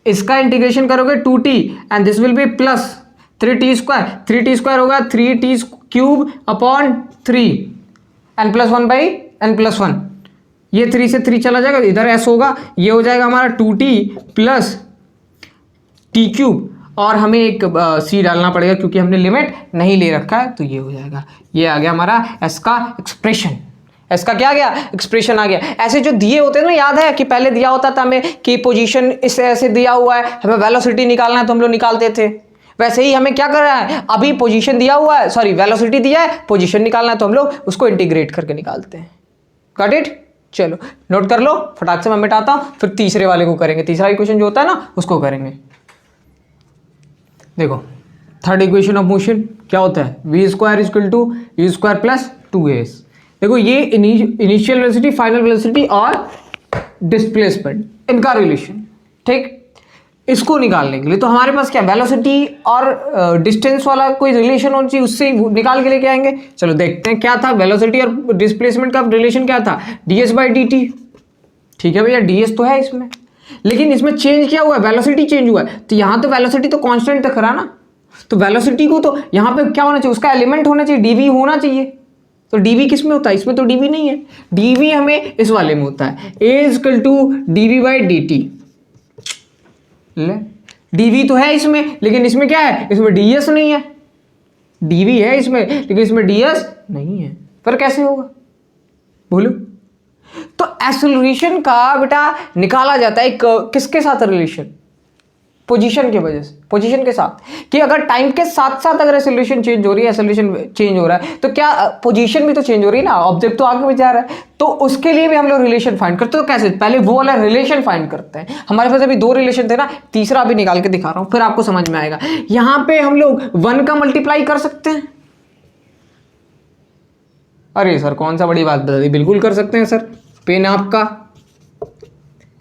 इसका इंटीग्रेशन करोगे 2t and this will B plus 3t square, 3t square होगा 3t cube upon 3 n + 1/n+1, ये 3 से 3 चला जाएगा, इधर s होगा, ये हो जाएगा हमारा 2t + t क्यूब, और हमें एक c डालना पड़ेगा क्योंकि हमने लिमिट नहीं ले रखा है, तो ये हो जाएगा, ये आ गया हमारा s का एक्सप्रेशन। s का क्या आ गया, एक्सप्रेशन आ गया। ऐसे जो दिए होते हैं ना, याद है कि पहले दिया होता था हमें कि पोजीशन इस ऐसे दिया हुआ है, हमें वेलोसिटी निकालना है तो हम लोग निकालते थे। वैसे ही हमें क्या कर रहा है, अभी पोजीशन दिया हुआ है, सॉरी वेलोसिटी दिया है, पोजीशन निकालना है तो हम लोग उसको इंटीग्रेट करके निकालते हैं। गॉट इट, चलो नोट कर लो, फटाक से मैं मिटाता हूं, फिर तीसरे वाले को करेंगे, तीसरा इक्वेशन जो होता है ना उसको करेंगे। देखो थर्ड इक्वेशन ऑफ मोशन क्या होता है, v square equal to u square plus 2as। देखो ये इनिशियल वेलोसिटी, फाइनल वेलोसिटी और डिस्प्लेसमेंट, इनका रिलेशन, ठीक, इसको निकालने के लिए तो हमारे पास क्या, वेलोसिटी और डिस्टेंस वाला कोई रिलेशन होना चाहिए, उससे निकाल के लेके आएंगे। चलो देखते हैं क्या था, वेलोसिटी और डिस्प्लेसमेंट का रिलेशन क्या था, ds/dt। ठीक है भैया, ds तो है इसमें, लेकिन इसमें चेंज क्या हुआ है, वेलोसिटी चेंज हुआ है। तो यहाँ तो वेलोसिटी तो कांस्टेंट तक रहा ना, तो वेलोसिटी को तो यहाँ पे क्या होना चाहिए, उसका एलिमेंट होना चाहिए, dv होना चाहिए। तो dv किस में होता है, इसमें तो dv नहीं है, dv हमें इस वाले में होता है, a = dv/dt। ले, dv तो है इसमें, लेकिन इसमें क्या है, इसमें ds नहीं है, dv है इसमें लेकिन इसमें ds नहीं है, पर कैसे होगा बोलो। तो एक्सेलरेशन का बेटा निकाला जाता है किसके साथ रिलेशन, पोजीशन की वजह से, पोजीशन के साथ, कि अगर टाइम के साथ साथ अगर एक्सेलरेशन चेंज हो रही है, एक्सेलरेशन चेंज हो रहा है, तो क्या पोजीशन भी तो चेंज हो रही है ना, ऑब्जेक्ट तो आगे भी जा रहा है, तो उसके लिए भी हम लोग रिलेशन फाइंड करते हैं। तो कैसे, पहले वो वाला रिलेशन फाइंड करते हैं। हमारे पास अभी 2 रिलेशन थे ना, तीसरा अभी निकाल के दिखा रहा हूं, फिर आपको समझ में आएगा। यहां पे हम लोग 1 का मल्टीप्लाई कर सकते हैं। अरे सर कौन सा बड़ी बात बता दी, बिल्कुल कर सकते हैं सर, पेन आपका,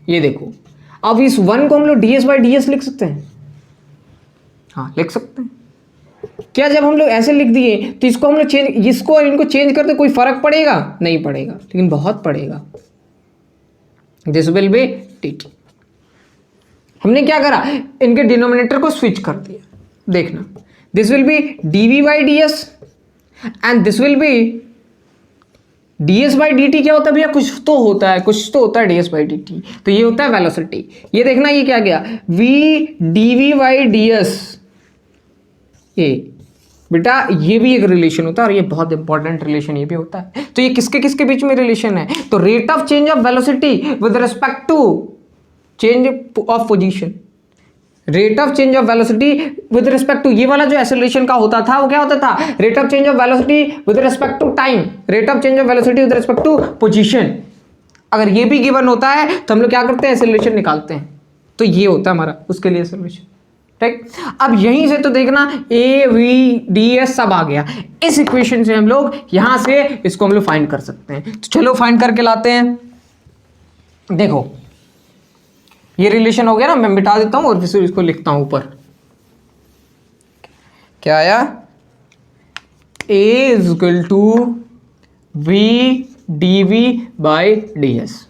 ये देखो, अब इस 1 को हम लोग ds/ds लिख सकते हैं, हाँ लिख सकते हैं। क्या जब हम लोग ऐसे लिख दिए तो इसको हम लोग चेंज, इसको और इनको चेंज करते कोई फर्क पड़ेगा, नहीं पड़ेगा, लेकिन बहुत पड़ेगा। This will B dt। हमने क्या करा, इनके डिनोमिनेटर को स्विच कर दिया, देखना, this will B dv/ds and this will B ds/dt। क्या होता है भैया, कुछ तो होता है, कुछ तो होता है ds/dt, तो ये होता है वेलोसिटी। ये देखना ये क्या गया, v dv/ds, ये बेटा ये भी एक रिलेशन होता है, और ये बहुत इंपॉर्टेंट रिलेशन ये भी होता है। तो ये किसके किसके बीच में रिलेशन है, तो rate of change of velocity with respect to change of position, rate of change of velocity with respect to, ये वाला जो एक्सेलरेशन का होता था वो क्या होता था, rate of change of velocity with respect to time, rate of change of velocity with respect to position. अगर ये भी गिवन होता है तो हम लोग क्या करते हैं, एक्सेलरेशन निकालते हैं। तो ये होता है हमारा उसके लिए सोल्यूशन। ठीक, अब यहीं से तो देखना ए वी डी एस सब आ गया। इस इक्वेशन से हम लोग यहां से इसको हम लोग फाइंड कर सकते हैं। तो चलो फाइंड करके लाते हैं। देखो ये रिलेशन हो गया ना, मैं मिटा देता हूं और फिर इसको लिखता हूं ऊपर। क्या आया? A is equal to v d v by d s,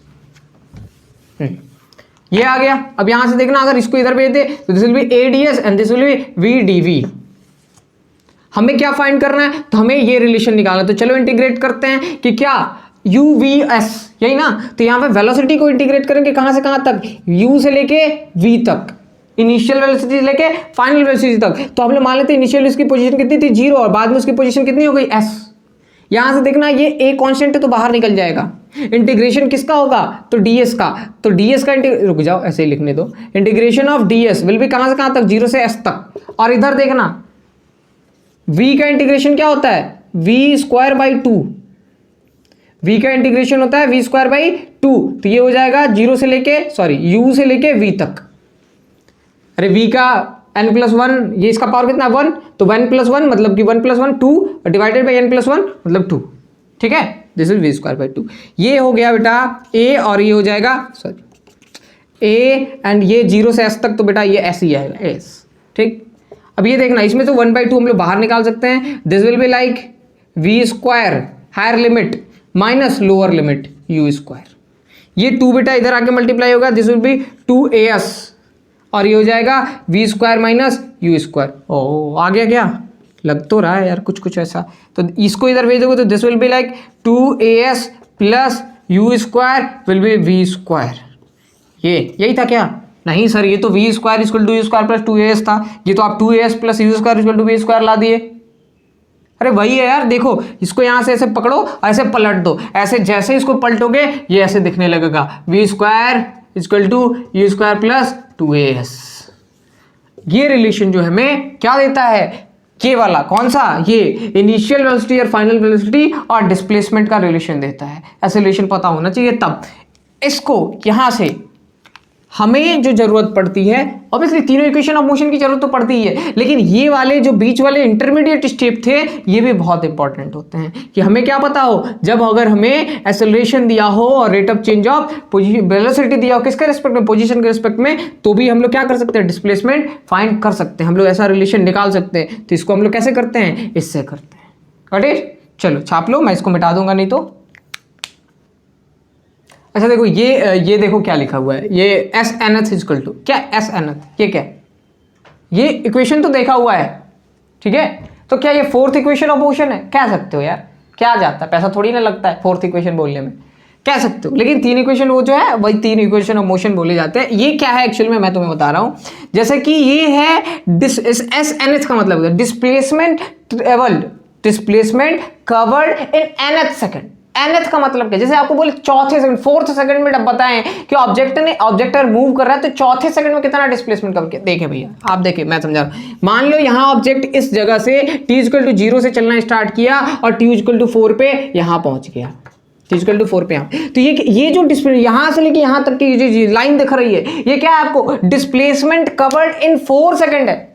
ये आ गया। अब यहां से देखना, अगर इसको इधर भेज दे तो this will be a d s and this will be v d v. हमें क्या फाइंड करना है? तो हमें ये रिलेशन निकालना। तो चलो इंटीग्रेट करते हैं कि क्या u v s, यही ना। तो यहां पे वेलोसिटी को इंटीग्रेट करेंगे कहां से कहां तक? u से लेके v तक, इनिशियल वेलोसिटी से लेके फाइनल वेलोसिटी तक। तो हम लोग मान लेते हैं इनिशियल इसकी पोजीशन कितनी थी 0 और बाद में उसकी पोजीशन कितनी हो गई s। यहां से देखना ये a कांस्टेंट है तो बाहर निकल जाएगा। इंटीग्रेशन किसका होगा? तो ds का। तो ds का रुक जाओ ऐसे ही लिखने दो। Integration of ds will be कहां से कहां तक? 0 से s तक। और इधर देखना v का इंटीग्रेशन क्या होता है? v square by 2। v का इंटीग्रेशन होता है v स्क्वायर बाई 2। तो ये हो जाएगा 0 से लेके u से लेके v तक। अरे v का n प्लस 1, ये इसका पावर कितना 1, तो 1 प्लस 1 मतलब कि 1 plus 1 2 divided by n plus 1 मतलब 2। ठीक है, this is v square by 2। ये हो गया बेटा a और ये हो जाएगा a एंड ये 0 से s तक, तो बेटा ये s ही आएगा s। ठीक, अब ये देखना इसमें तो 1/2 हम लोग बाहर निकाल सकते हैं। This will be like v square higher limit minus lower limit u square. ये 2 बेटा इधर आके मल्टीप्लाई होगा, दिस विल बी 2as और ये हो जाएगा v square minus u square. ओ आ गया क्या? लग तो रहा है यार कुछ कुछ ऐसा। तो इसको इधर भेज दोगे तो this will be like 2as plus u square will be v square. ये यही था क्या? नहीं सर, ये तो v square equal to u square plus 2as था। ये तो आप 2as plus u square equal to v square ला दिए। अरे वही है यार, देखो इसको यहां से ऐसे पकड़ो, ऐसे पलट दो, ऐसे जैसे इसको पलटोगे ये ऐसे दिखने लगेगा v square equal to u square plus 2as। ये रिलेशन जो हमें क्या देता है? के वाला कौन सा? ये इनिशियल वेलोसिटी और फाइनल वेलोसिटी और डिस्प्लेसमेंट का रिलेशन देता है। ऐसे रिलेशन पता होना चाहिए। तब इसको यहां से हमें जो जरूरत पड़ती है, ऑब्वियसली तीनों इक्वेशन ऑफ मोशन की जरूरत तो पड़ती ही है, लेकिन ये वाले जो बीच वाले इंटरमीडिएट स्टेप थे ये भी बहुत इंपॉर्टेंट होते हैं कि हमें क्या पता हो। जब अगर हमें एक्सेलरेशन दिया हो और rate of change of velocity दिया हो किसके रिस्पेक्ट में? पोजीशन के रिस्पेक्ट में, तो भी हम लोग क्या कर सकते हैं? डिस्प्लेसमेंट फाइंड कर सकते हैं, हम लोग ऐसा रिलेशन निकाल सकते हैं। तो इसको हम लोग कैसे करते हैं? इससे करते हैं। Got it? चलो छाप लो, मैं इसको मिटा दूंगा नहीं तो। अच्छा देखो ये देखो क्या लिखा हुआ है, ये एस एन एथ इक्वल टू क्या? एस एन एथ ये क्या? ये इक्वेशन तो देखा हुआ है, ठीक है। तो क्या ये फोर्थ इक्वेशन ऑफ मोशन है? कह सकते हो यार, क्या जाता है, पैसा थोड़ी ना लगता है फोर्थ इक्वेशन बोलने में, कह सकते हो। लेकिन 3 इक्वेशन वो जो है वही 3 इक्वेशन ऑफ मोशन बोले जाते हैं। ये क्या है एक्चुअल में मैं तुम्हें बता रहा हूं। जैसे कि ये है एस एन एथ का मतलब displacement travelled, displacement covered in nth second. nth का मतलब क्या? जैसे आपको बोले चौथे सेकंड, फोर्थ सेकंड में बताएं कि ऑब्जेक्टर मूव कर रहा है तो चौथे सेकंड में कितना डिस्प्लेसमेंट कवर किया। देखें भैया, आप देखें, मैं समझा रहा हूं। मान लो यहां ऑब्जेक्ट इस जगह से t = 0 से चलना स्टार्ट किया और t = 4 पे यहां पहुंच गया, t = 4 पे यहां। तो ये जो डिस्प्ले यहां से लेके यहां तक की जो लाइन दिख रही है, ये क्या है आपको? डिस्प्लेसमेंट कवर्ड इन 4 सेकंड है।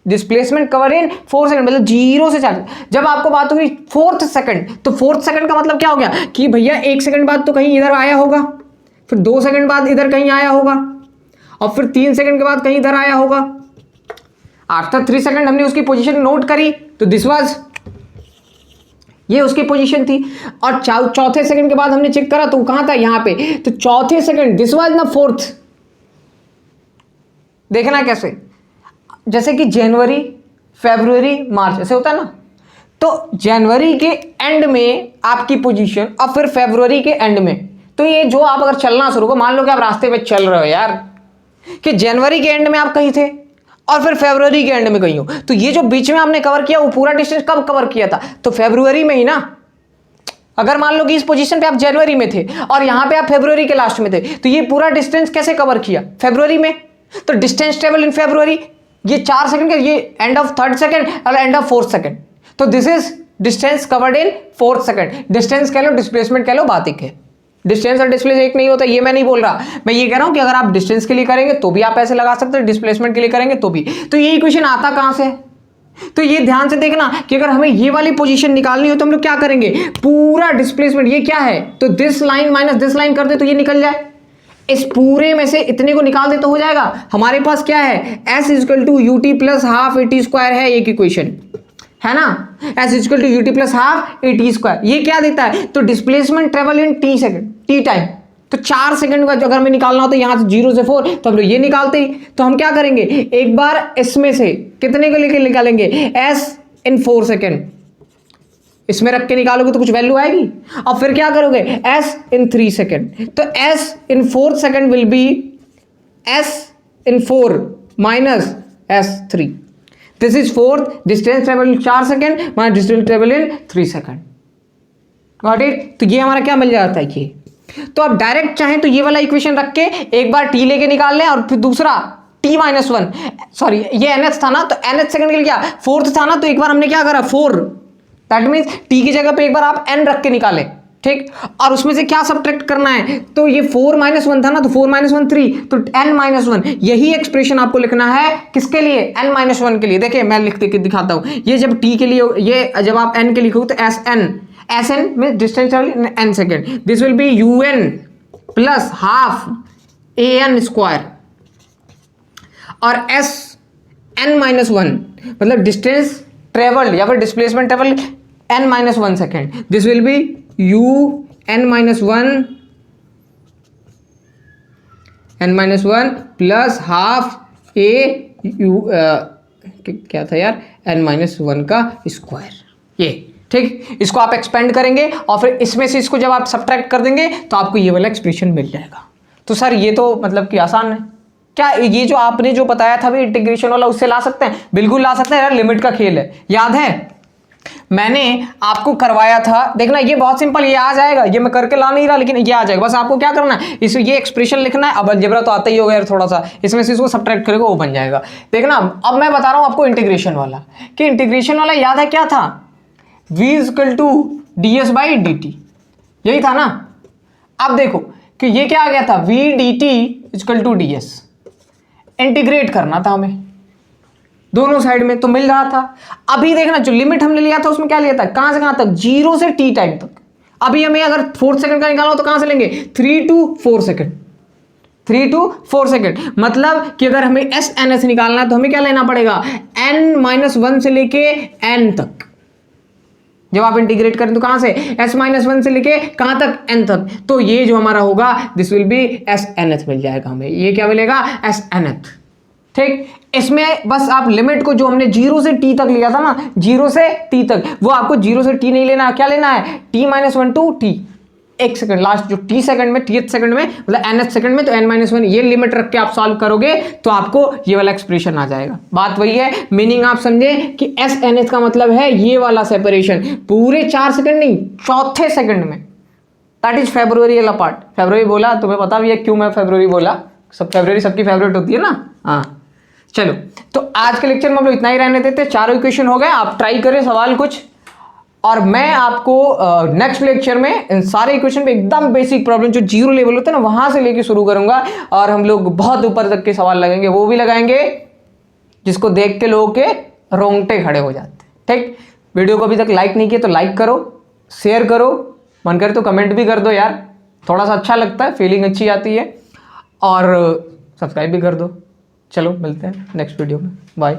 डिस्प्लेसमेंट कवर इन 4 सेकंड, मतलब 0 से 4। जब आपको बात होगी 4th सेकंड, तो 4th सेकंड का मतलब क्या हो गया कि भैया 1 सेकंड बाद तो कहीं इधर आया होगा, फिर 2 सेकंड बाद इधर कहीं आया होगा, और फिर 3 सेकंड के बाद कहीं इधर आया होगा। आफ्टर 3 सेकंड हमने उसकी पोजीशन नोट करी, तो दिस वाज, ये उसकी पोजीशन थी। और चौथे सेकंड के बाद हमने चेक करा तो कहां था? यहां पे। तो चौथे सेकंड, दिस वाज ना 4th। देखना कैसे, जैसे कि जनवरी, फरवरी, मार्च ऐसे होता है ना। तो जनवरी के एंड में आपकी पोजीशन और फिर फरवरी के एंड में, तो ये जो आप अगर चलना शुरू करो, मान लो कि आप रास्ते पे चल रहे हो यार, कि जनवरी के एंड में आप कहीं थे और फिर फरवरी के एंड में कहीं हो, तो ये जो बीच में आपने कवर किया वो पूरा डिस्टेंस कब कवर किया था? तो फरवरी में ही ना। अगर मान लो कि इस पोजीशन पे आप जनवरी में थे और यहां पे आप फरवरी के लास्ट में थे, तो ये पूरा डिस्टेंस कैसे कवर किया? फरवरी में। तो डिस्टेंस ट्रेवल इन फरवरी, ये 4 सेकंड का, ये एंड ऑफ 3rd सेकंड और एंड ऑफ 4th सेकंड। तो this is distance covered in 4th second. Distance कह लो, डिस्प्लेसमेंट कह लो, बात एक है। डिस्टेंस और डिस्प्लेस एक नहीं होता, ये मैं नहीं बोल रहा, मैं ये कह रहा हूं कि अगर आप डिस्टेंस के लिए करेंगे तो भी आप ऐसे लगा सकते हैं, डिस्प्लेसमेंट के लिए करेंगे तो भी। तो ये इक्वेशन आता कहां से? तो ये ध्यान से देखना कि अगर हमें ये वाली पोजीशन निकालनी हो तो हम लोग क्या करेंगे, पूरा डिस्प्लेसमेंट ये क्या है, तो this line minus this line कर दे तो ये निकल जाए, इस पूरे में से इतने को निकाल दे तो हो जाएगा। हमारे पास क्या है, s equal to U T plus half A T square है एक इक्वेशन, है ना, s equal to U T plus half A T square. ये क्या देता है, तो displacement travel in T second, T time. तो 4 सेकंड का अगर हमें निकालना हो तो यहां से 0 से 4, तो हम लोग ये निकालते ही। तो हम क्या करेंगे, एक बार इसमें से कितने को लेके निकालेंगे, s इन 4 सेकंड, इसमें रख के निकालोगे तो कुछ वैल्यू आएगी। और फिर क्या करोगे, s इन 3 सेकंड, तो s in 4 second will be s in 4 minus s3। This is fourth, distance travel in 4 second minus distance travel in 3 second. Got it? तो ये हमारा क्या मिल जाता है, ये। तो आप डायरेक्ट चाहें तो ये वाला इक्वेशन रख के एक बार t लेके निकाल लें, और फिर दूसरा t माइनस 1, सॉरी ये nth था ना, तो nth सेकंड के लिए क्या, फोर्थ था ना, तो एक बार हमने क्या करा 4, दैट मीन्स t की जगह पे एक बार आप n रख के निकालें, ठीक। और उसमें से क्या सब्ट्रैक्ट करना है, तो ये 4 माइनस 1 था ना, तो 4 माइनस 1 3, तो n माइनस 1, यही एक्सप्रेशन आपको लिखना है किसके लिए, n माइनस 1 के लिए। देखिए मैं लिख के दिखाता हूं, ये जब t के लिए, ये जब आप n के लिखोगे तो Sn में distance travel n second, this will B un plus half an square, और s n माइनस 1 मतलब डिस्टेंस ट्रेवल्ड या फिर displacement travel n minus 1 second, this will B u n minus 1 plus half a u क्या था यार, n minus 1 का square, ये ठीक। इसको आप एक्सपेंड करेंगे और फिर इसमें से इसको जब आप सब्ट्रैक्ट कर देंगे तो आपको ये वाला एक्सप्रेशन मिल जाएगा। तो सर ये तो मतलब कि आसान है क्या, ये जो आपने जो बताया था भी इंटीग्रेशन वाला, उससे ला सकते हैं, बिल्कुल ला सकते हैं यार, लिमिट का खेल है, याद है मैंने आपको करवाया था। देखना ये बहुत सिंपल, ये आ जाएगा, ये मैं करके ला नहीं रहा लेकिन ये आ जाएगा। बस आपको क्या करना है, इस ये एक्सप्रेशन लिखना है। अब अलजेब्रा तो आता ही होगा यार थोड़ा सा, इसमें से इसको सब्ट्रैक्ट करेगा वो बन जाएगा। देखना अब मैं बता रहा हूं आपको इंटीग्रेशन वाला, कि इंटीग्रेशन वाला याद है क्या था, v equal to D S by D T, यही था ना। अब देखो कि ये क्या आ गया था, v D T equal to D S, integrate करना था हमें दोनों साइड में, तो मिल रहा था। अभी देखना जो लिमिट हमने लिया था उसमें क्या लिया था, कहां से कहां तक, 0 से t टाइम तक। अभी हमें अगर 4 सेकंड का निकालना हो तो कहां से लेंगे, 3 to 4 सेकंड, 3 to 4 सेकंड। मतलब कि अगर हमें एस एन एस निकालना है तो हमें क्या लेना पड़ेगा, n माइनस 1 से लेके n तक। जब आप इंटीग्रेट करें तो कहां से, s माइनस 1 से लेके कहां तक, n तक। तो ये जो हमारा होगा this will be S nth मिल जाएगा हमें, ये क्या मिलेगा, एस एन एथ, ठीक। इसमें बस आप लिमिट को जो हमने 0 से t तक लिया था ना, 0 से t तक, वो आपको 0 से t नहीं लेना, क्या लेना है, t माइनस 1 टू t, एक सेकंड लास्ट जो t सेकंड में, tth सेकंड में मतलब nth सेकंड में, तो n माइनस 1 ये लिमिट रख के आप सॉल्व करोगे तो आपको ये वाला एक्सप्रेशन आ जाएगा। बात वही है, मीनिंग आप समझे कि एस एन एच का मतलब है ये वाला सेपरेशन, पूरे 4 सेकंड नहीं, चौथे सेकंड में, दैट इज फेब्रुअरी वाला पार्ट। फेब्रुअरी बोला तुम्हें पता भी है क्यों मैं फेब्रुअरी बोला, सब फेब्रुअरी सबकी फेवरेट होती है ना। हाँ चलो, तो आज के लेक्चर में हम लोग इतना ही रहने देते, चारों इक्वेशन हो गए, आप ट्राई करें सवाल कुछ, और मैं आपको नेक्स्ट लेक्चर में इन सारे इक्वेशन पे एकदम बेसिक प्रॉब्लम जो 0 लेवल होते हैं ना वहां से लेके शुरू करूंगा, और हम लोग बहुत ऊपर तक के सवाल लगेंगे, वो भी लगाएंगे जिसको देख के लोगों के रोंगटे खड़े हो जाते हैं, ठीक। वीडियो को अभी तक लाइक नहीं किया तो लाइक करो, शेयर करो, मन करे तो कमेंट भी कर दो यार, थोड़ा सा अच्छा लगता है, फीलिंग अच्छी आती है, और सब्सक्राइब भी कर दो। चलो मिलते हैं नेक्स्ट वीडियो में, बाय।